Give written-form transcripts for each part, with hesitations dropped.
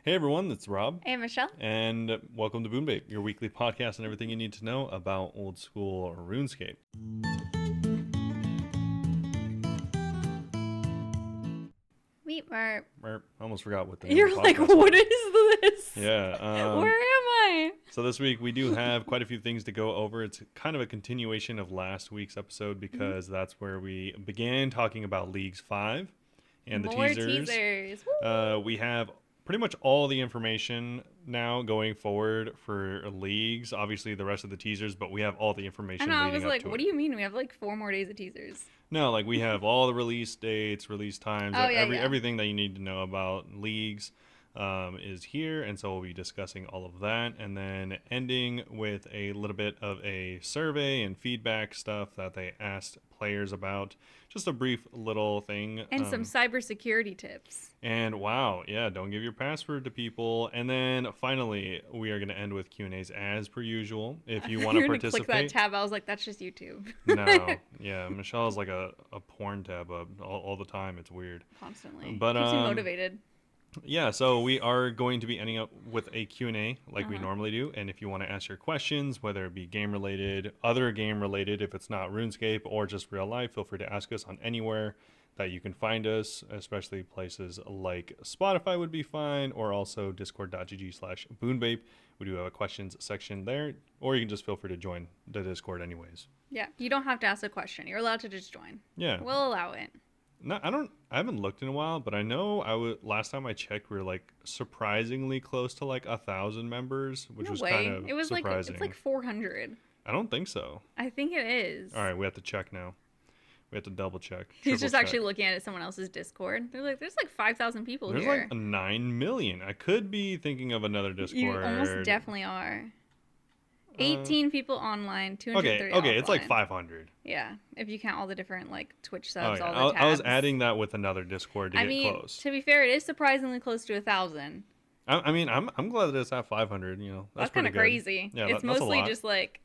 Hey everyone, it's Rob, Hey, Michelle. and welcome to Bunebape, your weekly podcast and everything you need to know about old school RuneScape. Meatmart. I almost forgot what the name of You're the like, podcast what was. is this? Yeah. Where am I? So this week we do have quite a few things to go over. It's kind of a continuation of last week's episode because that's where we began talking about Leagues 5 and the More teasers. teasers. Woo! We have pretty much all the information now going forward for leagues. Obviously, the rest of the teasers, but we have all the I information know, I leading was up like, to what it. do you mean? We have like 4 more days of teasers. No, like we have all the release dates, release times, Oh, yeah, yeah. everything that you need to know about leagues is here, and so we'll be discussing all of that, and then ending with a little bit of a survey and feedback stuff that they asked players about. Just a brief little thing. And some cybersecurity tips. And wow, yeah, don't give your password to people. And then finally, we are going to end with Q&As as per usual. If you want to You're gonna participate. click that tab. I was like, that's just YouTube. No, yeah, Michelle is like a porn tab all the time. It's weird. Constantly. But Keeps me motivated. yeah, so we are going to be ending up with a Q&A like we normally do. And if you want to ask your questions, whether it be game related, other game related, if it's not RuneScape or just real life, feel free to ask us on anywhere that you can find us, especially places like Spotify would be fine, or also discord.gg/boonbape. We do have a questions section there, or you can just feel free to join the Discord anyways. Yeah, you don't have to ask a question. You're allowed to just join. Yeah. We'll allow it. No, I haven't looked in a while, but I know last time I checked, we were like surprisingly close to like 1,000 members, which No was way. kind of It was surprising. it's like 400. I don't think so. I think it is. All right, we have to check now. We have to double check. He's just triple actually check. looking at someone else's Discord. They're like, there's like 5,000 people There's here. like 9 million. I could be thinking of another Discord. You almost definitely are. 18 people online, 230 Okay, offline. it's like 500. Yeah, if you count all the different like Twitch Oh, subs, yeah. all the tabs. I was adding that with another Discord to I get mean, close. to be fair, it is surprisingly close to 1,000. I mean, I'm glad that it's at 500. You know, That's pretty kind of good. crazy. Yeah, it's that's a mostly lot. just like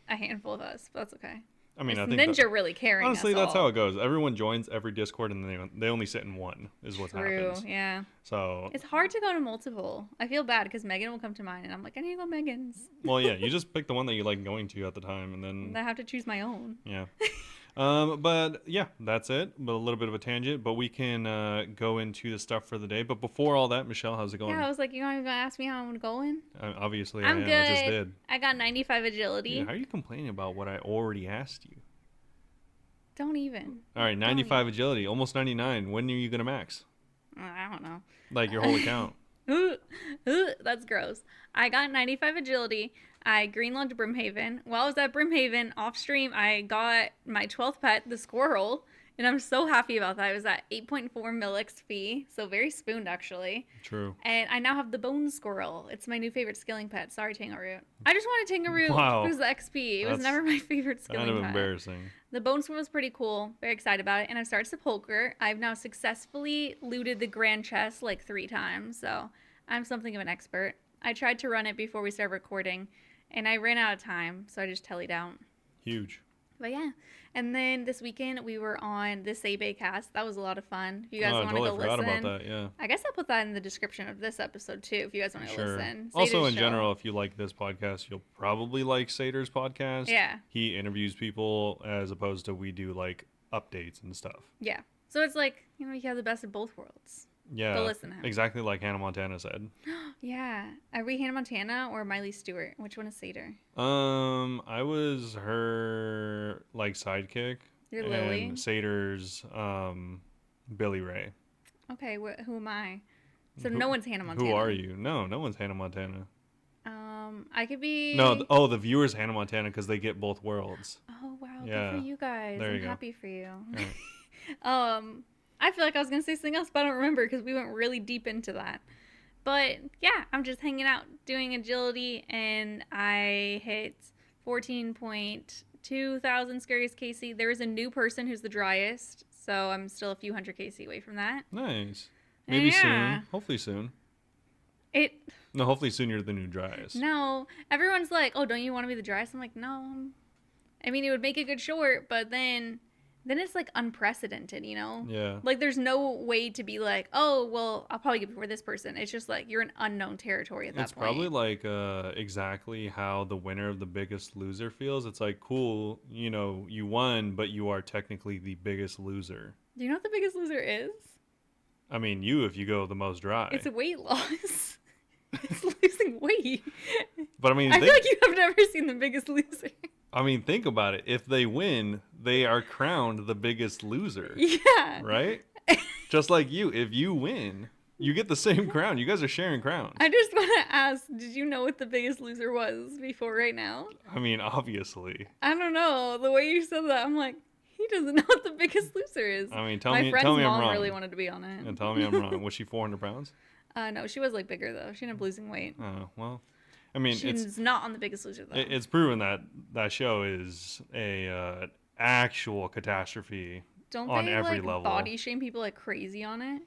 a handful of us, but that's okay. I mean, It's I think Ninja really carrying honestly, us that's all. how it goes. Everyone joins every Discord, and they only sit in one. Is what True, happens. yeah. So It's hard to go to multiple. I feel bad because Megan will come to mine, and I'm like, I need to go Megan's. well, yeah, you just pick the one that you like going to at the time, and And then I have to choose my own. yeah. But yeah, that's it. But a little bit of a tangent. But we can go into the stuff for the day. But before all that, Michelle, how's it going? Yeah, I was like, you're not even gonna ask me how I'm going? Obviously, I'm I am. good. I just did. I got 95 agility. Yeah, how are you complaining about what I already asked you? Don't even. All right, 95 agility, almost 99. When are you gonna max? I don't know. Like your whole account? That's gross. I got 95 agility. I greenlogged Brimhaven. While I was at Brimhaven, off stream, I got my 12th pet, the squirrel. And I'm so happy about that. It was at 8.4 mil XP. So very spooned, actually. True. And I now have the bone squirrel. It's my new favorite skilling pet. Sorry, Tangaroot. I just wanted Tangaroot Wow. because of the XP. It was That's never my favorite skilling Kind of pet. embarrassing. The bone squirrel was pretty cool. Very excited about it. And I've started Sepulcher. I've now successfully looted the grand chest like 3 times. So I'm something of an expert. I tried to run it before we started recording. And I ran out of time. So I just tellied out. Huge. But yeah. And then this weekend we were on the Seibe cast. That was a lot of fun. If you guys I want to totally go forgot listen. about that. Yeah. I guess I'll put that in the description of this episode too, if you guys want to Sure. listen. Also, Seide's in show. general, if you like this podcast, you'll probably like Sater's podcast. Yeah. He interviews people as opposed to we do like updates and stuff. Yeah. So it's like, you know, you have the best of both worlds. Yeah. Go listen to him. Exactly like Hannah Montana said. Yeah. Are we Hannah Montana or Miley Stewart? Which one is Sater? I was her like sidekick. You're and Lily. Sater's Billy Ray. Okay, who am I? So no one's Hannah Montana. Who are you? No one's Hannah Montana. I could be. No, the viewers Hannah Montana because they get both worlds. Oh wow, Yeah. good for you guys. There I'm you go. happy for you. Right. I feel like I was gonna say something else, but I don't remember because we went really deep into that. But yeah, I'm just hanging out doing agility, and I hit 14.2 thousand scariest KC. There is a new person who's the driest, so I'm still a few hundred KC away from that. Nice. Maybe Yeah. soon. Hopefully soon. It No, hopefully soon you're the new driest. no, everyone's like, oh, don't you want to be the driest? I'm like, no. I mean, it would make a good short, but then then it's like unprecedented, you know? Yeah. Like there's no way to be like, oh, well, I'll probably get before this person. It's just like you're in unknown territory at It's that probably point. like exactly how the winner of the Biggest Loser feels. It's like, cool, you know, you won, but you are technically the biggest loser. Do you know what the biggest loser is? I mean, you if you go the most It's dry. weight loss. It's losing weight. But I mean, I feel like you have never seen the biggest loser. think about it. If they win, they are crowned the biggest loser, Yeah. right? Just like you, if you win, you get the same crown. You guys are sharing crowns. I just want to ask, did you know what the biggest loser was before right now? I mean, obviously. I don't know. The way you said that, I'm like, he doesn't know what the biggest loser is. I mean, My tell friend's me I'm mom really wrong. wanted to be on it. And tell me I'm wrong. Was she 400 pounds? No, she was like bigger though. She ended up losing weight. Oh, well. I mean, She's not on the biggest loser though. it's proven that that show is a actual catastrophe Don't on they every like level. body shame people like crazy on it?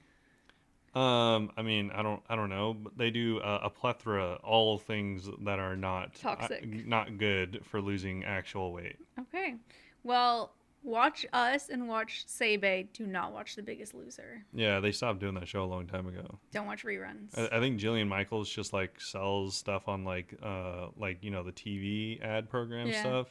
I mean, I don't know, but they do a plethora, all things that are Toxic. not good for losing actual weight. Okay. Well, watch us and watch Seibe. Do not watch The Biggest Loser. Yeah, they stopped doing that show a long time ago. Don't watch reruns. I think Jillian Michaels just like sells stuff on like you know the TV ad program Yeah. stuff,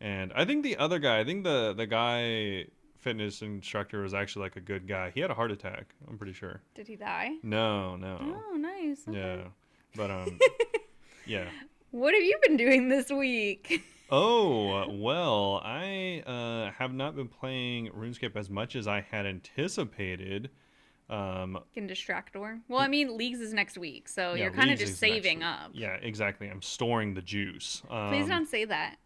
and I think the other guy, I think the guy fitness instructor was actually like a good guy. He had a heart attack. I'm pretty sure. Did he die? No, no. Oh, nice. Okay. Yeah, but yeah. What have you been doing this week? Oh, well, I have not been playing RuneScape as much as I had anticipated. Can distractor. Well, I mean, Leagues is next week, so Yeah, you're kind of Leagues just is next saving week. up. Yeah, exactly. I'm storing the juice. Please don't say that.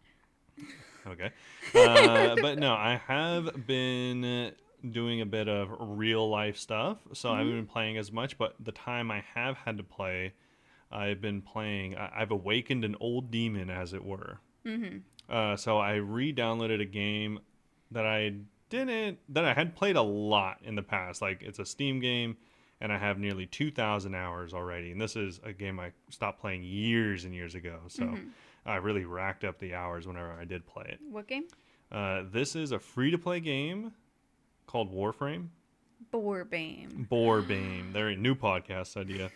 Okay. But no, I have been doing a bit of real life stuff, so I haven't been playing as much, but the time I have had to play, I've been playing, I've awakened an old demon, as it were. So I re-downloaded a game that that I had played a lot in the past. Like it's a Steam game, and I have nearly 2,000 hours already. And this is a game I stopped playing years and years ago. So I really racked up the hours whenever I did play it. What game? This is a free-to-play game called Warframe. Bunebape. Bunebape. They're a new podcast idea.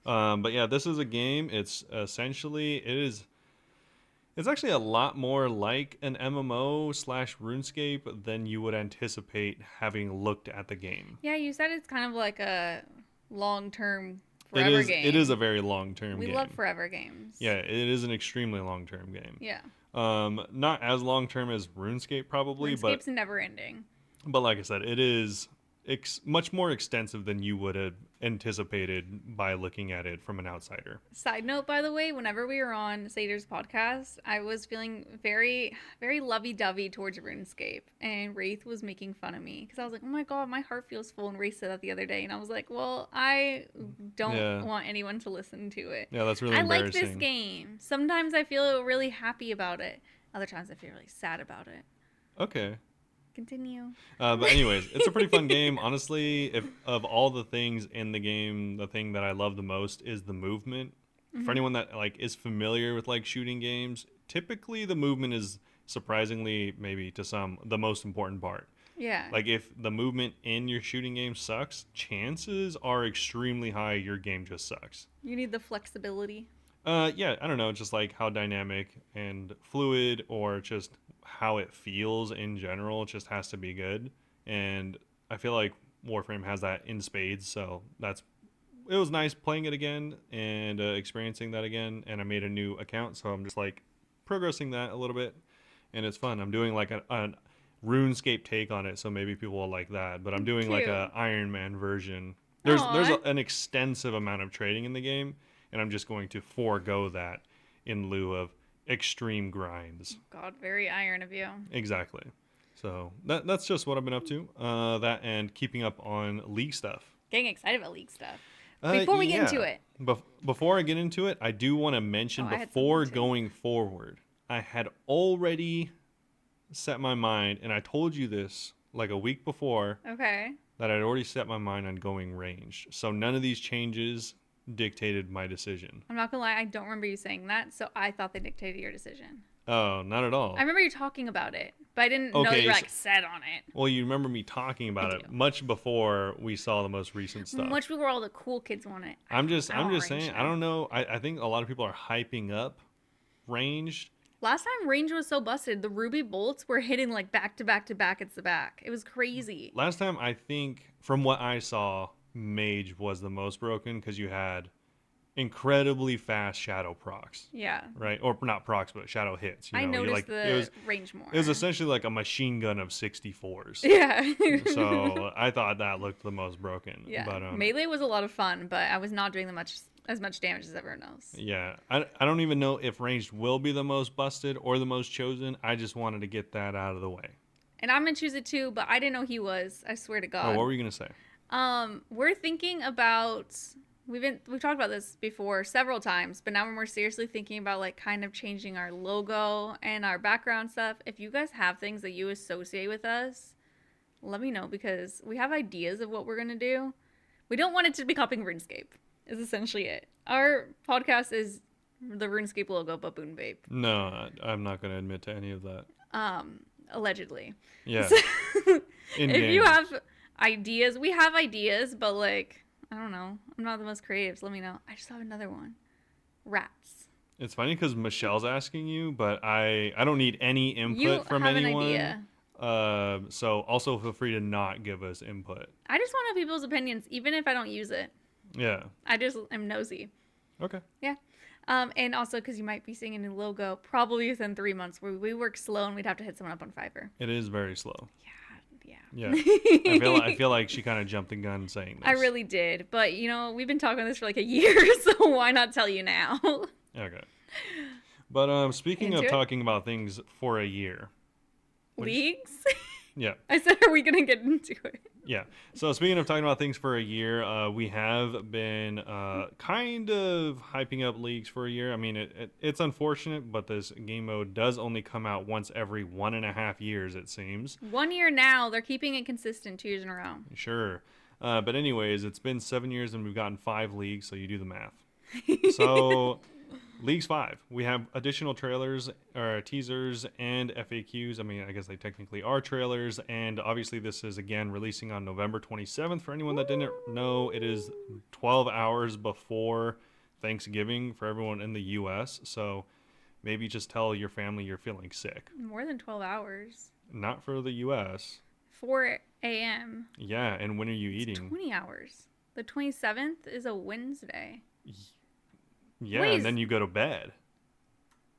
But yeah, this is a game. It's essentially it's actually a lot more like an MMO slash RuneScape than you would anticipate having looked at the game. Yeah, you said it's kind of like a long-term forever game. It is a very long term game. We love forever games. Yeah, it is an extremely long term game. Yeah. Not as long term as RuneScape probably, RuneScape's never ending. but like I said, it is much more extensive than you would have anticipated by looking at it from an outsider. Side note, by the way, whenever we were on Sader's podcast, I was feeling very, very lovey-dovey towards RuneScape, and Wraith was making fun of me because I was like, "Oh my god, my heart feels full." And Wraith said that the other day, and I was like, "Well, I don't want anyone to listen to it." Yeah, that's really I embarrassing. like this game. Sometimes I feel really happy about it. Other times I feel really sad about it. Okay. Continue. But anyways, it's a pretty fun game. Honestly, if of all the things in the game, the thing that I love the most is the movement. For anyone that like is familiar with like shooting games, typically the movement is surprisingly maybe to some the most important part. Yeah. Like if the movement in your shooting game sucks, chances are extremely high your game just sucks. You need the flexibility. Yeah, I don't know, just like how dynamic and fluid or just how it feels in general, it just has to be good. And I feel like Warframe has that in spades, so it was nice playing it again and experiencing that again. And I made a new account, so I'm just like progressing that a little bit, and it's fun. I'm doing like a RuneScape take on it, so maybe people will like that. But I'm doing like Cute. a Iron Man version. There's Aw. an extensive amount of trading in the game, and I'm just going to forego that in lieu of extreme grinds. God, very iron of you. Exactly. So that's just what I've been up to. That and keeping up on League stuff. Getting excited about League stuff. Before we get into Yeah. it. Before I get into it, I do want to mention Oh, I had before something too. going forward, I had already set my mind, and I told you this like a week before, Okay. that I'd already set my mind on going ranged. So none of these changes dictated my decision. I'm not gonna lie, I don't remember you saying that, so I thought they dictated your decision. Oh, not at I all. remember you talking about it, but I didn't know that you Okay, were like set on it. well, you remember me talking I about do. it much before we saw the most recent stuff. Much before all the cool kids want it. I I'm want just range saying. I now. don't know. I think a lot of people are hyping up ranged. Last time range was so busted, the ruby bolts were hitting like back to back to back at the back. It was crazy. Last time, I think, from what I saw, mage was the most broken because you had incredibly fast shadow procs, Yeah. right? Or not procs, but shadow hits. You I know, you noticed like it the was range it was more. essentially like a machine gun of 64s. Yeah. So I thought that looked the most broken. Yeah. But Melee was a lot of fun, but I was not doing as much damage as everyone else. yeah, I don't even know if ranged will be the most busted or the most chosen. I just wanted to get that out of the way. And I'm gonna choose it too, but I didn't know he was. I swear to Oh, what God. were you gonna say? We're thinking about we've talked about this before several times, but now we're more seriously thinking about like kind of changing our logo and our background stuff. If you guys have things that you associate with us, let me know because we have ideas of what we're gonna do. We don't want it to be copying RuneScape. Is essentially it. Our podcast is the RuneScape logo, but Bunebape. No, I'm not gonna admit to any of that. Allegedly. Yeah, So, in if you game. have ideas, we have ideas, but like I don't know. I'm not the most creative, so let me know. I just have another one. Rats. It's funny because Michelle's asking you, but I don't need any You input from have an anyone. idea. So also feel free to not give us input. I just want to know people's opinions, even if I don't use it. Yeah. I just am nosy. Okay. Yeah. And also because you might be seeing a new logo probably within 3 months where we work slow and we'd have to hit someone up on Fiverr. It is very slow. Yeah. Yeah. Yeah. I feel like she kind of jumped the gun saying this. I really did. But, we've been talking about this for like a year, so why not tell you now? Okay. But speaking Into of it? talking about things for a year. What'd you Leagues? Yeah. I said, are we going to get into it? Yeah. So speaking of talking about things for a year, we have been kind of hyping up leagues for a year. I mean, it's unfortunate, but this game mode does only come out once every 1.5 years, it seems. 1 year now. They're keeping it consistent 2 years in a row. Sure. But anyways, it's been 7 years and we've gotten 5 leagues, so you do the math. So Leagues 5. We have additional trailers, or teasers, and FAQs. I mean, I guess they technically are trailers. And obviously, this is, again, releasing on November 27th. For anyone that didn't know, it is 12 hours before Thanksgiving for everyone in the U.S. So maybe just tell your family you're feeling sick. More than 12 hours. Not for the U.S. 4 a.m. Yeah, and when are you It's eating? 20 hours. The 27th is a Wednesday. Yeah, Wait, and then you go to bed.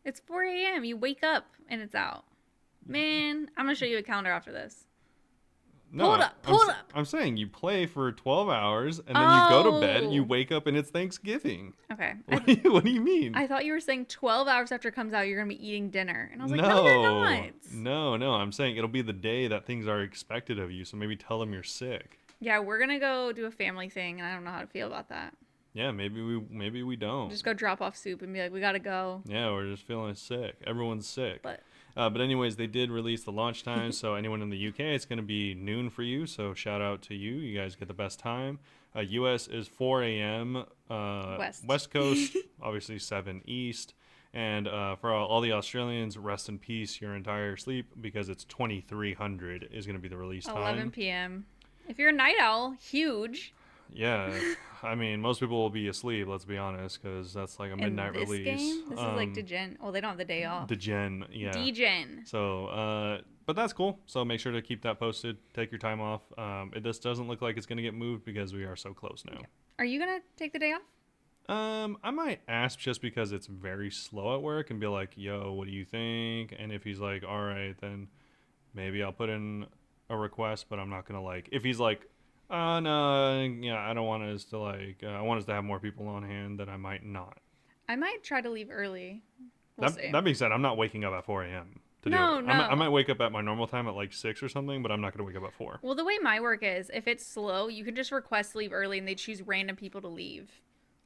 It's 4 a.m. You wake up and it's out. Man, I'm going to show you a calendar after this. No, Pull it up. Pull it up. I'm saying you play for 12 hours and then you go to bed and you Oh. wake up and it's Thanksgiving. Okay. What do you mean? I thought you were saying 12 hours after it comes out, you're going to be eating dinner. And I was like, no, you're not. No. I'm saying it'll be the day that things are expected of you. So maybe tell them you're sick. Yeah, we're going to go do a family thing, and I don't know how to feel about that. Yeah, maybe we don't. Just go drop off soup and be like, we got to go. Yeah, we're just feeling sick. Everyone's sick. But But anyways, they did release the launch time. So anyone in the UK, it's going to be noon for you. So shout out to you. You guys get the best time. US is 4 a.m. West Coast, obviously 7 East. And for all the Australians, rest in peace your entire sleep because it's 2300 is going to be the release time. 11 p.m. If you're a night owl, huge. Yeah, I mean, most people will be asleep, let's be honest, because that's like a midnight In this release. game, this is like Degen. Oh, they don't have the day off. Degen, yeah. Degen. So, but that's cool. So make sure to keep that posted. Take your time off. This doesn't look like it's going to get moved because we are so close now. Are you going to take the day off? I might ask just because it's very slow at work and be like, yo, what do you think? And if he's like, all right, then maybe I'll put in a request, but I'm not going to like, if he's like, no, yeah, I don't want us to like, I want us to have more people on hand, then I might not. I might try to leave early. We'll see. That being said, I'm not waking up at 4 a.m. to do it. No. I might wake up at my normal time at like 6 or something, but I'm not going to wake up at 4. Well, the way my work is, if it's slow, you can just request to leave early and they choose random people to leave.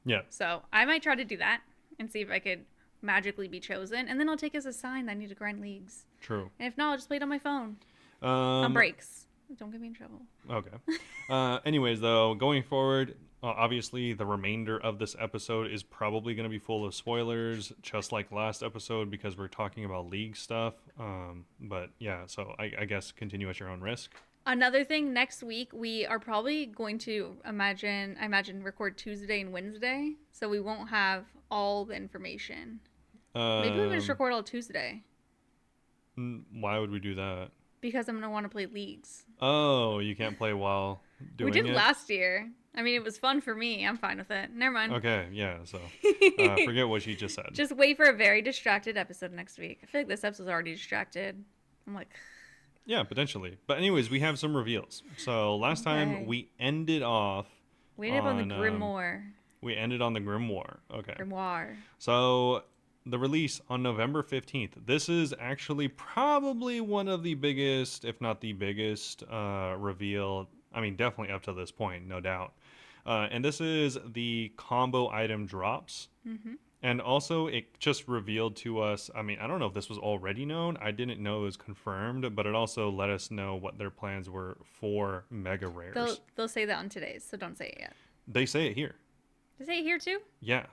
Yeah. So I might try to do that and see if I could magically be chosen. And then I'll take as a sign that I need to grind leagues. True. And if not, I'll just play it on my phone. On breaks. Don't get me in trouble. Okay. Anyways, though, going forward, Obviously, the remainder of this episode is probably going to be full of spoilers, just like last episode, because we're talking about league stuff. But yeah, so I guess continue at your own risk. Another thing, next week we are probably going to I imagine record Tuesday and Wednesday, so we won't have all the information. Maybe we can just Um, record all Tuesday why would we do that? because I'm gonna want to play leagues. Oh, you can't play while We doing did it? last year. I mean, it was fun for me. I'm fine with it. Never mind. Okay, yeah, so forget what she just said. Just wait for a very distracted episode next week. I feel like this episode's already distracted. I'm like, Yeah, potentially. But anyways, we have some reveals. So last time okay. we ended off We ended up on the on Grimoire. we ended on the Grimoire. Okay. Grimoire. So the release on November 15th. This is actually probably one of the biggest, if not the biggest, reveal. I mean, definitely up to this point, no doubt. And this is the combo item drops. Mm-hmm. And also, it just revealed to us. I mean, I don't know if this was already known. I didn't know it was confirmed, but it also let us know what their plans were for mega rares. They'll say that on today's, so don't say it yet. They say it here. They say it here too? Yeah.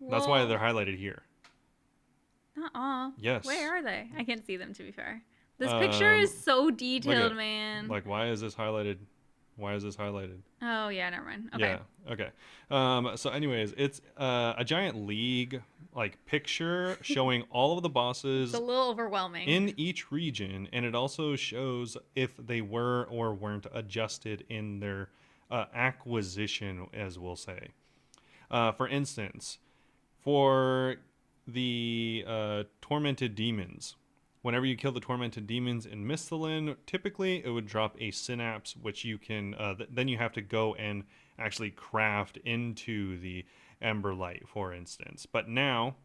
That's why Well, they're highlighted here. uh-uh. Yes. Where are they? I can't see them, to be fair. This picture is so detailed, at- man. Like, why is this highlighted? Why is this highlighted? Oh, yeah, never mind. Okay. Yeah. Okay. So, anyways, it's a giant league like picture showing all of the bosses It's a little overwhelming. in each region, and it also shows if they were or weren't adjusted in their acquisition, as we'll say. For instance, for the tormented demons, whenever you kill the tormented demons in Misthalin, typically it would drop a synapse, which you can then you have to go and actually craft into the Ember Light, for instance. But now,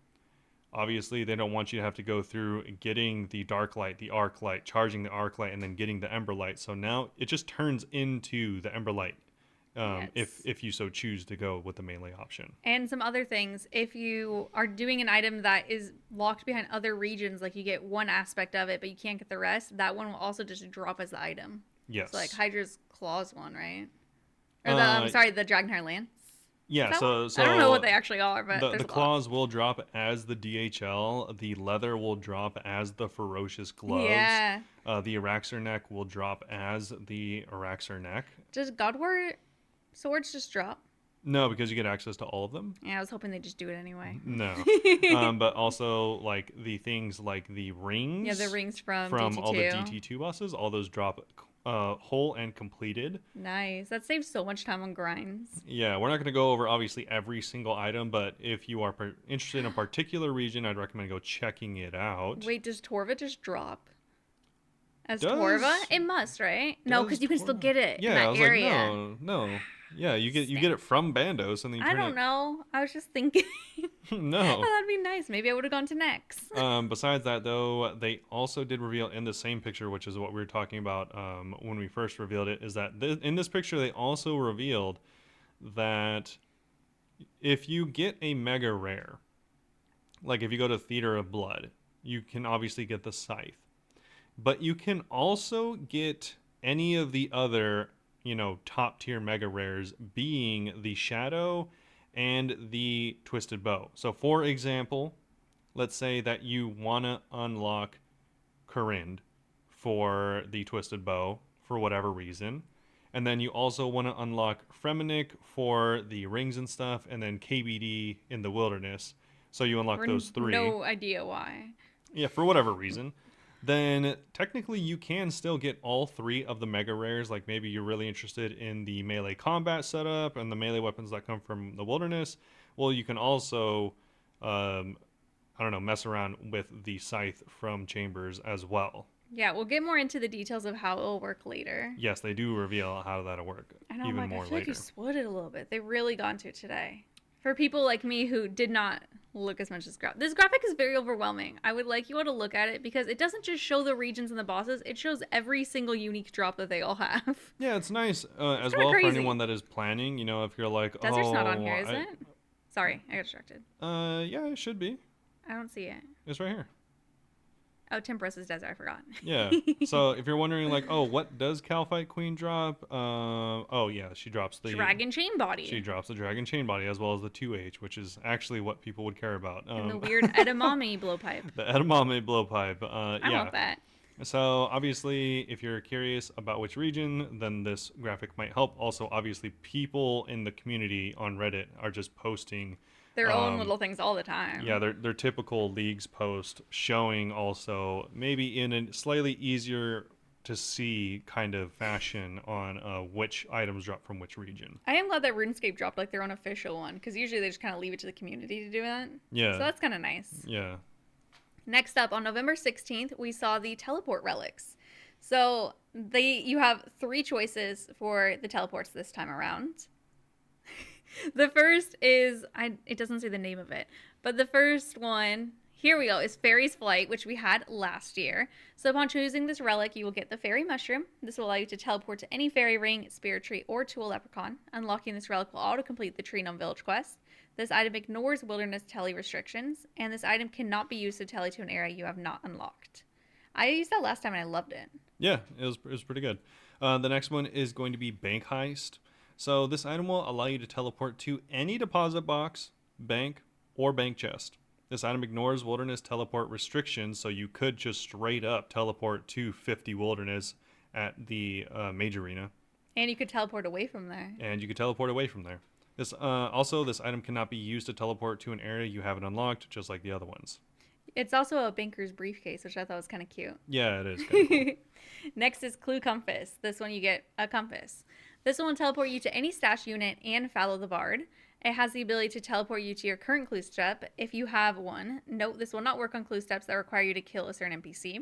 obviously, they don't want you to have to go through getting the Dark Light, the Arc Light, charging the Arc Light, and then getting the Ember Light. So now it just turns into the Ember Light. Yes. If you so choose to go with the melee option. And some other things. If you are doing an item that is locked behind other regions, like you get one aspect of it, but you can't get the rest, that one will also just drop as the item. Yes. So like Hydra's Claws one, right? Or the Dragonheart Lance. Yeah, so I don't know what they actually are, but the claws will drop as the DHL. The leather will drop as the ferocious gloves. Yeah. The Araxer neck will drop as the Araxer neck. Does God War swords just drop? No, because you get access to all of them. Yeah, I was hoping they'd just do it anyway. No, but also like the things like the rings. Yeah, the rings from DT2. all the DT2 bosses. All those drop whole and completed. Nice. That saves so much time on grinds. Yeah, we're not going to go over obviously every single item, but if you are interested in a particular region, I'd recommend go checking it out. Wait, does Torva just drop? As Does- Torva? It must, right? No, because you can still Torva- get it Yeah, in I that was area. like, no. Yeah, you get it from Bandos, and then you I turn don't know. I was just thinking. No. Oh, that'd be nice. Maybe I would have gone to Nex. Besides that, though, they also did reveal in the same picture, which is what we were talking about when we first revealed it, is that in this picture they also revealed that if you get a mega rare, like if you go to Theater of Blood, you can obviously get the Scythe. But you can also get any of the other, top tier mega rares, being the Shadow and the Twisted Bow. So, for example, let's say that you want to unlock Corinne for the Twisted Bow for whatever reason. And then you also want to unlock Fremenic for the rings and stuff, and then KBD in the Wilderness. So you unlock those three. No idea why. Yeah, for whatever reason. Then technically you can still get all three of the mega rares. Like maybe you're really interested in the melee combat setup and the melee weapons that come from the Wilderness. Well, you can also, mess around with the Scythe from Chambers as well. Yeah, we'll get more into the details of how it'll work later. Yes, they do reveal how that'll work I know, even I more feel like later. you spoiled it a little bit. They really got into it today. For people like me who did not look as much as this graphic is very overwhelming. I would like you all to look at it because it doesn't just show the regions and the bosses. It shows every single unique drop that they all have. Yeah, it's nice as kinda well crazy. for anyone that is planning. If you're like, Desert's not on here, is it? Sorry, I got distracted. Yeah, it should be. I don't see it. It's right here. Oh, Temperous's desert. I forgot. Yeah. So if you're wondering, like, oh, what does Calphite Queen drop? Oh yeah, Dragon chain she body. drops the Dragon Chain Body as well as the 2H, which is actually what people would care about. And the weird edamame blowpipe. The edamame blowpipe. I Yeah. want that. So obviously, if you're curious about which region, then this graphic might help. Also, obviously, people in the community on Reddit are just posting, Their own um, little things all the yeah, time. their typical leagues post showing also maybe in a slightly easier to see kind of fashion on which items drop from which region. I am glad that RuneScape dropped like their own official one because usually they just kind of leave it to the community to do that. So Yeah, that's kind of nice. yeah, Next up, on November 16th, we saw the teleport relics. So you have three choices for the teleports this time around. The first is it doesn't say the name of it, but the first one, here we go, is Fairy's Flight, which we had last year. So upon choosing this relic, you will get the Fairy Mushroom. This will allow you to teleport to any fairy ring, spirit tree, or to a leprechaun. Unlocking this relic will auto-complete the Tree Gnome Village quest. This item ignores wilderness tele restrictions, and this item cannot be used to tele to an area you have not unlocked. I used that last time and I loved it. yeah. It was pretty good. The next one is going to be Bank Heist. So this item will allow you to teleport to any deposit box, bank, or bank chest. This item ignores wilderness teleport restrictions, so you could just straight up teleport to 50 wilderness at the mage arena, And you could teleport away from there. and you could teleport away from there. This item cannot be used to teleport to an area you haven't unlocked, just like the other ones. It's also a banker's briefcase, which I thought was kind of cute. Yeah, it is kind of cool. Next is Clue Compass. This one you get a compass. This one will teleport you to any stash unit and follow the bard. It has the ability to teleport you to your current clue step if you have one. Note this will not work on clue steps that require you to kill a certain NPC.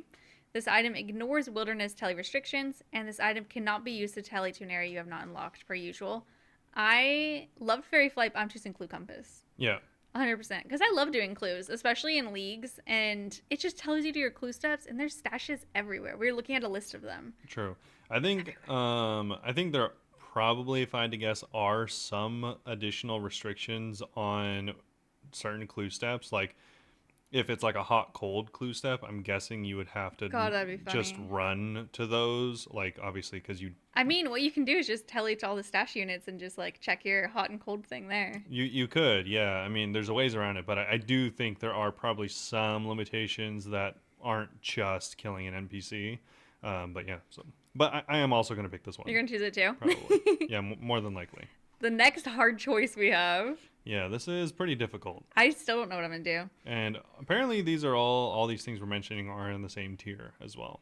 This item ignores wilderness tele restrictions, and this item cannot be used to tele to an area you have not unlocked, per usual. I loved Fairy Flight, but I'm choosing Clue Compass. Yeah, 100%. Because I love doing clues, especially in leagues, and it just tells you to your clue steps, and there's stashes everywhere. We were looking at a list of them. true. I think there probably, if I had to guess, are some additional restrictions on certain clue steps. Like if it's like a hot cold clue step, I'm guessing you would have to God, that'd be just funny. run to those. Like obviously, because I mean, what you can do is just tell each all the stash units and just like check your hot and cold thing there. you could, yeah. I mean, there's a ways around it, but I do think there are probably some limitations that aren't just killing an NPC. But yeah, but I am also going to pick this one. You're gonna choose it too. Probably. Yeah, more than likely. The next hard choice we have, Yeah, this is pretty difficult. I still don't know what I'm gonna do. And apparently these are all these things we're mentioning are in the same tier as well.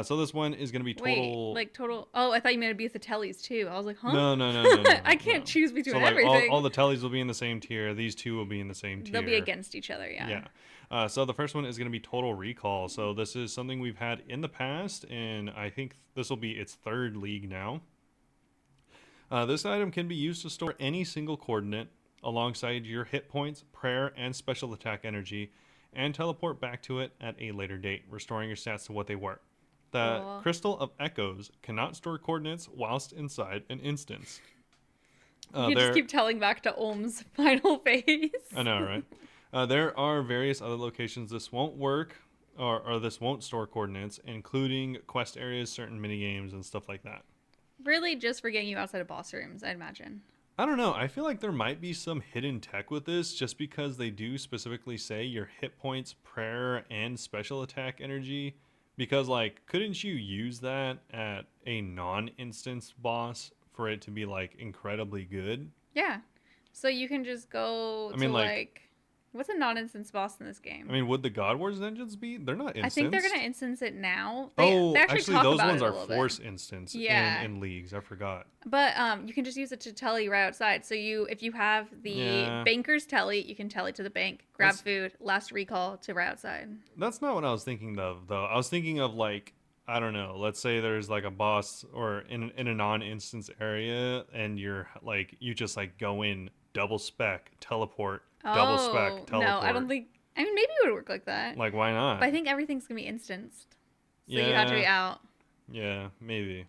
So this one is going to be total. Wait, like total? Oh, I thought you meant it'd be with the tellies too. I was like, huh? No. I can't No. choose between So like everything. all the tellies will be in the same tier. These two will be in the same tier. They'll be against each other, yeah. Yeah. So the first one is going to be Total Recall. So this is something we've had in the past, and I think this will be its third league now. This item can be used to store any single coordinate alongside your hit points, prayer, and special attack energy, and teleport back to it at a later date, restoring your stats to what they were. The Cool. Crystal of Echoes cannot store coordinates whilst inside an instance. You just keep telling back to Ohm's final phase. I know, right? There are various other locations this won't work, or this won't store coordinates, including quest areas, certain minigames, and stuff like that. Really, just for getting you outside of boss rooms, I'd imagine. I don't know. I feel like there might be some hidden tech with this just because they do specifically say your hit points, prayer, and special attack energy. Because, like, couldn't you use that at a non instance boss for it to be, like, incredibly good? Yeah. So you can just go I mean, to like- what's a non-instance boss in this game? I mean, would the God Wars engines be? They're not instanced. I think they're gonna instance it now. Oh, They actually, talk those about ones it a are little bit. force instance Yeah. in leagues. I forgot. But you can just use it to telly right outside. So if you have the Yeah. banker's telly, you can telly to the bank, grab That's- food, last recall to right outside. That's not what I was thinking of, though. I was thinking of, like, I don't know. Let's say there's like a boss or in a non-instance area, and you're like you just like go in double spec teleport, double spec teleport. No, I don't think. I mean, maybe it would work like that. Like why not? But I think everything's gonna be instanced. So you have to be out. Yeah, maybe.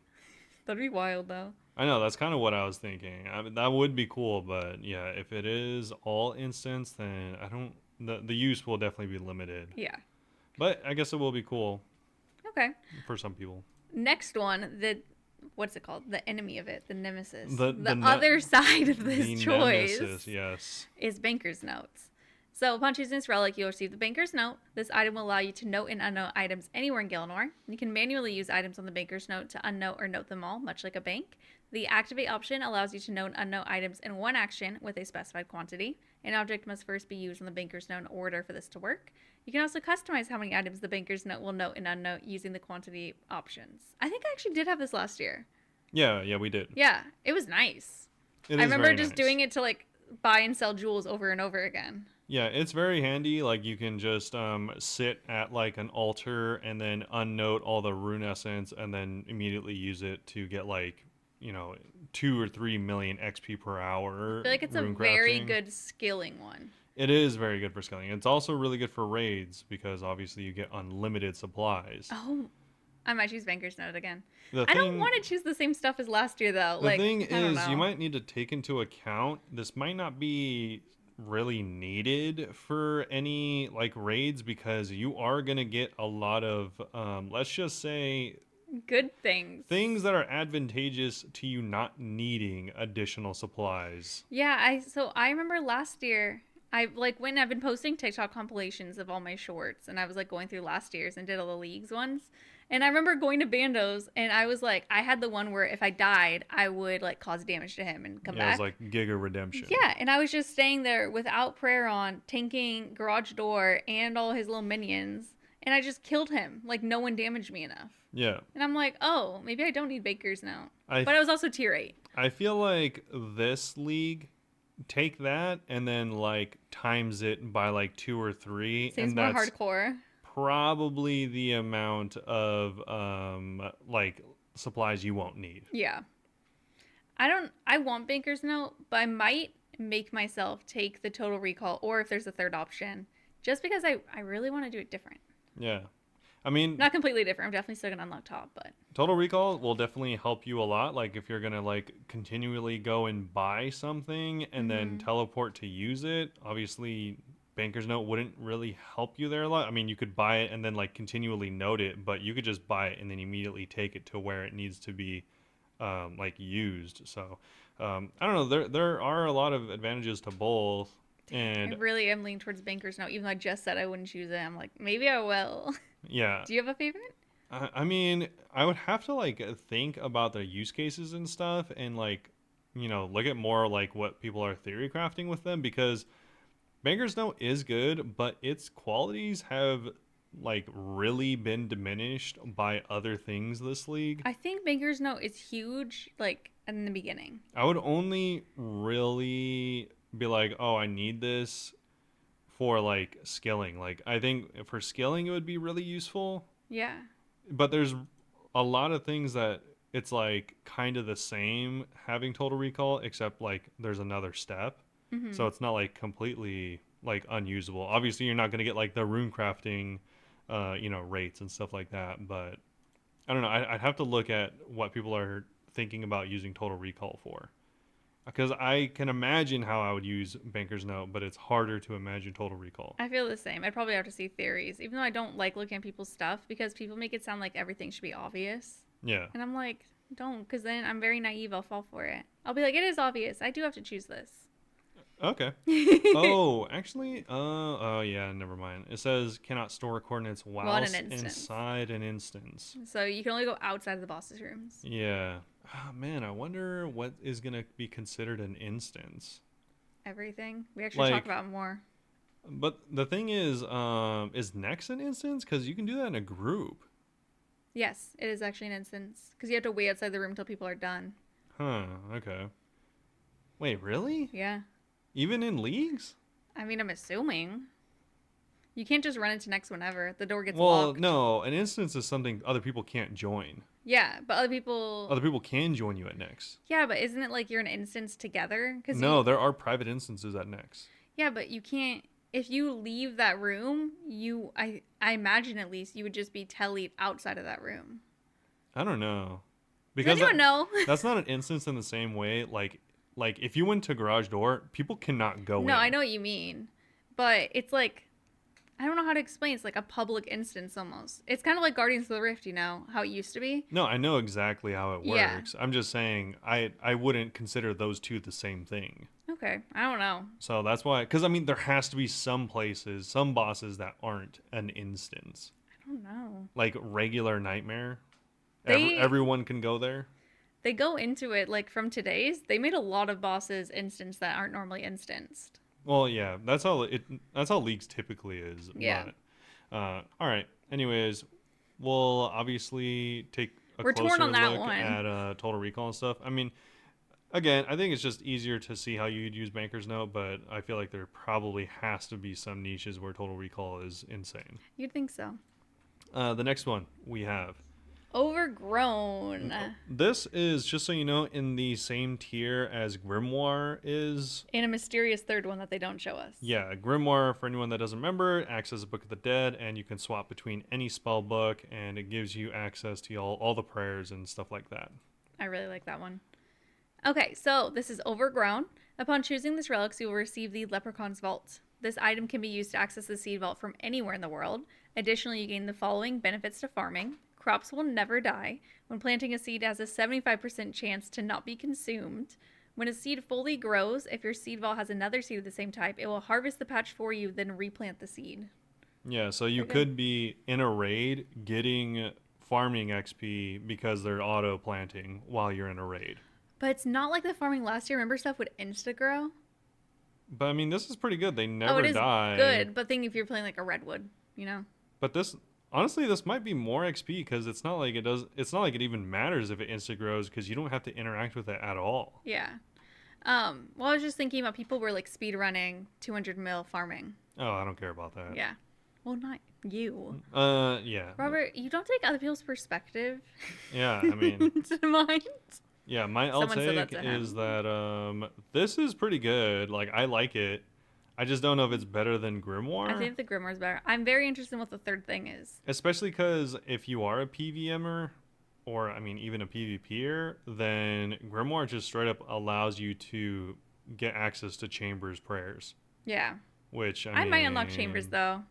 That'd be wild, though. I know that's kind of what I was thinking. I mean, that would be cool, but yeah, if it is all instance, then I don't. The use will definitely be limited. Yeah. But I guess it will be cool Okay. for some people. Next one, what's it called? The enemy of it, the nemesis. The The other side of this the nemesis, choice yes. is banker's notes. So upon choosing this relic, you'll receive the banker's note. This item will allow you to note and unnote items anywhere in Gilnor. You can manually use items on the banker's note to unnote or note them all, much like a bank. The activate option allows you to note and unnote items in one action with a specified quantity. An object must first be used on the banker's note in order for this to work. You can also customize how many items the banker's note will note and unnote using the quantity options. I think I actually did have this last year. Yeah, we did. Yeah, it was nice. It I is remember very just nice. doing it to like buy and sell jewels over and over again. Yeah, it's very handy. Like you can just sit at like an altar and then unnote all the rune essence and then immediately use it to get like, 2 or 3 million XP per hour. I feel like it's a rune very crafting. good skilling one. It is very good for scaling. It's also really good for raids because obviously you get unlimited supplies. Oh, I might choose banker's note again. The I don't thing want to choose the same stuff as last year though. the Like, thing I don't is you know. might need to take into account this might not be really needed for any like raids because you are going to get a lot of let's just say Good things. things that are advantageous to you not needing additional supplies. Yeah, I remember last year I like when I've been posting TikTok compilations of all my shorts and I was like going through last year's and did all the leagues ones. And I remember going to Bandos and I was like I had the one where if I died, I would like cause damage to him and come Yeah, it was back. like Giga Redemption. Yeah, and I was just staying there without prayer on, tanking Garage Door and all his little minions, and I just killed him. Like no one damaged me enough. Yeah. And I'm like, oh, maybe I don't need Baker's now. I But I was also tier 8. I feel like this league take that and then like times it by like 2 or 3 Seems and more that's hardcore. probably the amount of like supplies you won't need. Yeah. I want Baker's note, but I might make myself take the total recall or if there's a third option. Just because I really want to do it different. Yeah. I mean, Not completely different. I'm definitely still gonna unlock top, but Total Recall will definitely help you a lot. Like if you're gonna like continually go and buy something and then teleport to use it, obviously Banker's Note wouldn't really help you there a lot. I mean, you could buy it and then like continually note it, but you could just buy it and then immediately take it to where it needs to be like used. So I don't know. There are a lot of advantages to both, I and really am leaning towards Baker's note, even though I just said I wouldn't choose it. I'm like, maybe I will. yeah. Do you have a favorite? I mean, I would have to like think about the use cases and stuff, and like look at more like what people are theory crafting with them because Banker's Note is good, but its qualities have like really been diminished by other things this league. I think Baker's note is huge, like in the beginning. I would only really be like, oh, I need this for like skilling. Like I think for skilling it would be really useful, Yeah. but there's a lot of things that it's like kind of the same having total recall except like there's another step. So it's not like completely like unusable. Obviously you're not going to get like the rune crafting rates and stuff like that, but I don't know. I'd have to look at what people are thinking about using total recall for. Because I can imagine how I would use Banker's Note, but it's harder to imagine Total Recall. I feel the same. I'd probably have to see theories, even though I don't like looking at people's stuff because people make it sound like everything should be obvious. Yeah. And I'm like, don't, because then I'm very naive. I'll fall for it. I'll be like, it is obvious. I do have to choose this. Okay. Oh, actually, oh yeah, never mind. It says cannot store coordinates Well, in whilst an instance. inside an instance. So you can only go outside of the boss's rooms. Yeah. Oh, man, I wonder what is going to be considered an instance. Everything. We actually talk Like, about more. but the thing is Nex an instance? Because you can do that in a group. Yes, it is actually an instance because you have to wait outside the room until people are done. Huh, okay. Wait, really? Yeah. Even in leagues? I mean, I'm assuming. You can't just run into next whenever. The door gets Well, locked. no, an instance is something other people can't join. Yeah, but other people. Other people can join you at Nex. Yeah, but isn't it like you're an instance together? Cause No, there are private instances at Nex. Yeah, but you can't. If you leave that room, I imagine at least you would just be tellied outside of that room. I don't know. Does Because anyone know? that's not an instance in the same way. Like if you went to Garage Door, people cannot go in. No, I know what you mean, but it's like I don't know how to explain. It's like a public instance almost. It's kind of like Guardians of the Rift, you know, how it used to be. No, I know exactly how it Yeah. works. I'm just saying I wouldn't consider those two the same thing. Okay. I don't know. So that's why, because I mean, there has to be some places, some bosses that aren't an instance, I don't know. like regular nightmare. They Everyone can go there. they go into it like from today's. They made a lot of bosses instance that aren't normally instanced. Well, yeah, that's how it. That's how leagues typically is. Yeah. But all right. Anyways, we'll obviously take a We're torn closer on that look one. at Total Recall and stuff. I mean, again, I think it's just easier to see how you'd use Banker's Note, but I feel like there probably has to be some niches where Total Recall is insane. You'd think so. The next one we have. Overgrown. This is, just so you know, in the same tier as Grimoire is. In a mysterious third one that they don't show us. Yeah, Grimoire, for anyone that doesn't remember, acts as a Book of the Dead, and you can swap between any spell book, and it gives you access to all the prayers and stuff like that. I really like that one. Okay, so this is Overgrown. Upon choosing this relic, you will receive the Leprechaun's Vault. This item can be used to access the seed vault from anywhere in the world. Additionally, you gain the following benefits to farming. Crops will never die. When planting a seed, it has a 75% chance to not be consumed. When a seed fully grows, if your seed vault has another seed of the same type, it will harvest the patch for you, then replant the seed. Yeah, so you Pretty good. could be in a raid getting farming XP because they're auto planting while you're in a raid. But it's not like the farming last year. Remember stuff would insta grow? But I mean, this is pretty good. They Oh, it never is die. good. But think if you're playing like a redwood, you know? But this, honestly, this might be more XP because it's not like it does. It's not like it even matters if it insta grows because you don't have to interact with it at all. Yeah. Well, I was just thinking about people were like speed running 200 mil farming. Oh, I don't care about that. Yeah. Well, not you. Yeah. Robert, you don't take other people's perspective Yeah, I mean, into mind. yeah, my Someone said that take to is him. that this is pretty good. Like I like it. I just don't know if it's better than I Grimoire. think the Grimoire's better. I'm very interested in what the third thing is. Especially because if you are a PVMer, or I mean even a PvPer, then Grimoire just straight up allows you to get access to Chambers prayers. Yeah. Which I I might unlock Chambers mean, though.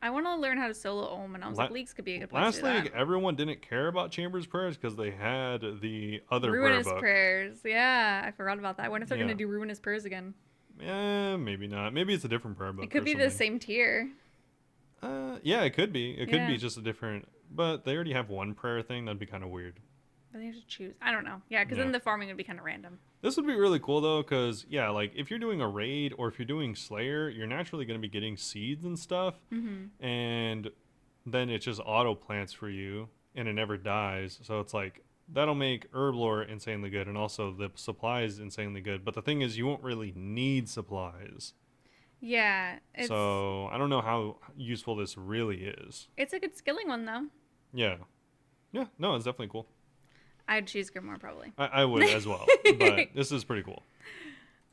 I want to learn how to solo Ohm, and I was like, Leagues could be a good place to last do that. league everyone didn't care about Chambers prayers because they had the other prayer Ruinous book. Prayers. Yeah, I forgot about that. I wonder if they're Yeah, going to do Ruinous Prayers again. maybe not. Maybe it's a different prayer It book could or be the something. same tier. Yeah, it could be. It could Yeah. be just a different. But they already have one prayer thing. That'd be kind of weird. But they have to choose. I don't know. Yeah, because Yeah. then the farming would be kind of random. This would be really cool though, because yeah, like if you're doing a raid or if you're doing Slayer, you're naturally going to be getting seeds and stuff, and then it just auto plants for you, and it never dies. So it's like that'll make Herblore insanely good, and also the supplies insanely good. But the thing is, you won't really need supplies. Yeah, So I don't know how useful this really is. it's a good skilling one though. Yeah, yeah, no, it's definitely cool. I'd choose Grimoire probably. I would as well, but this is pretty cool.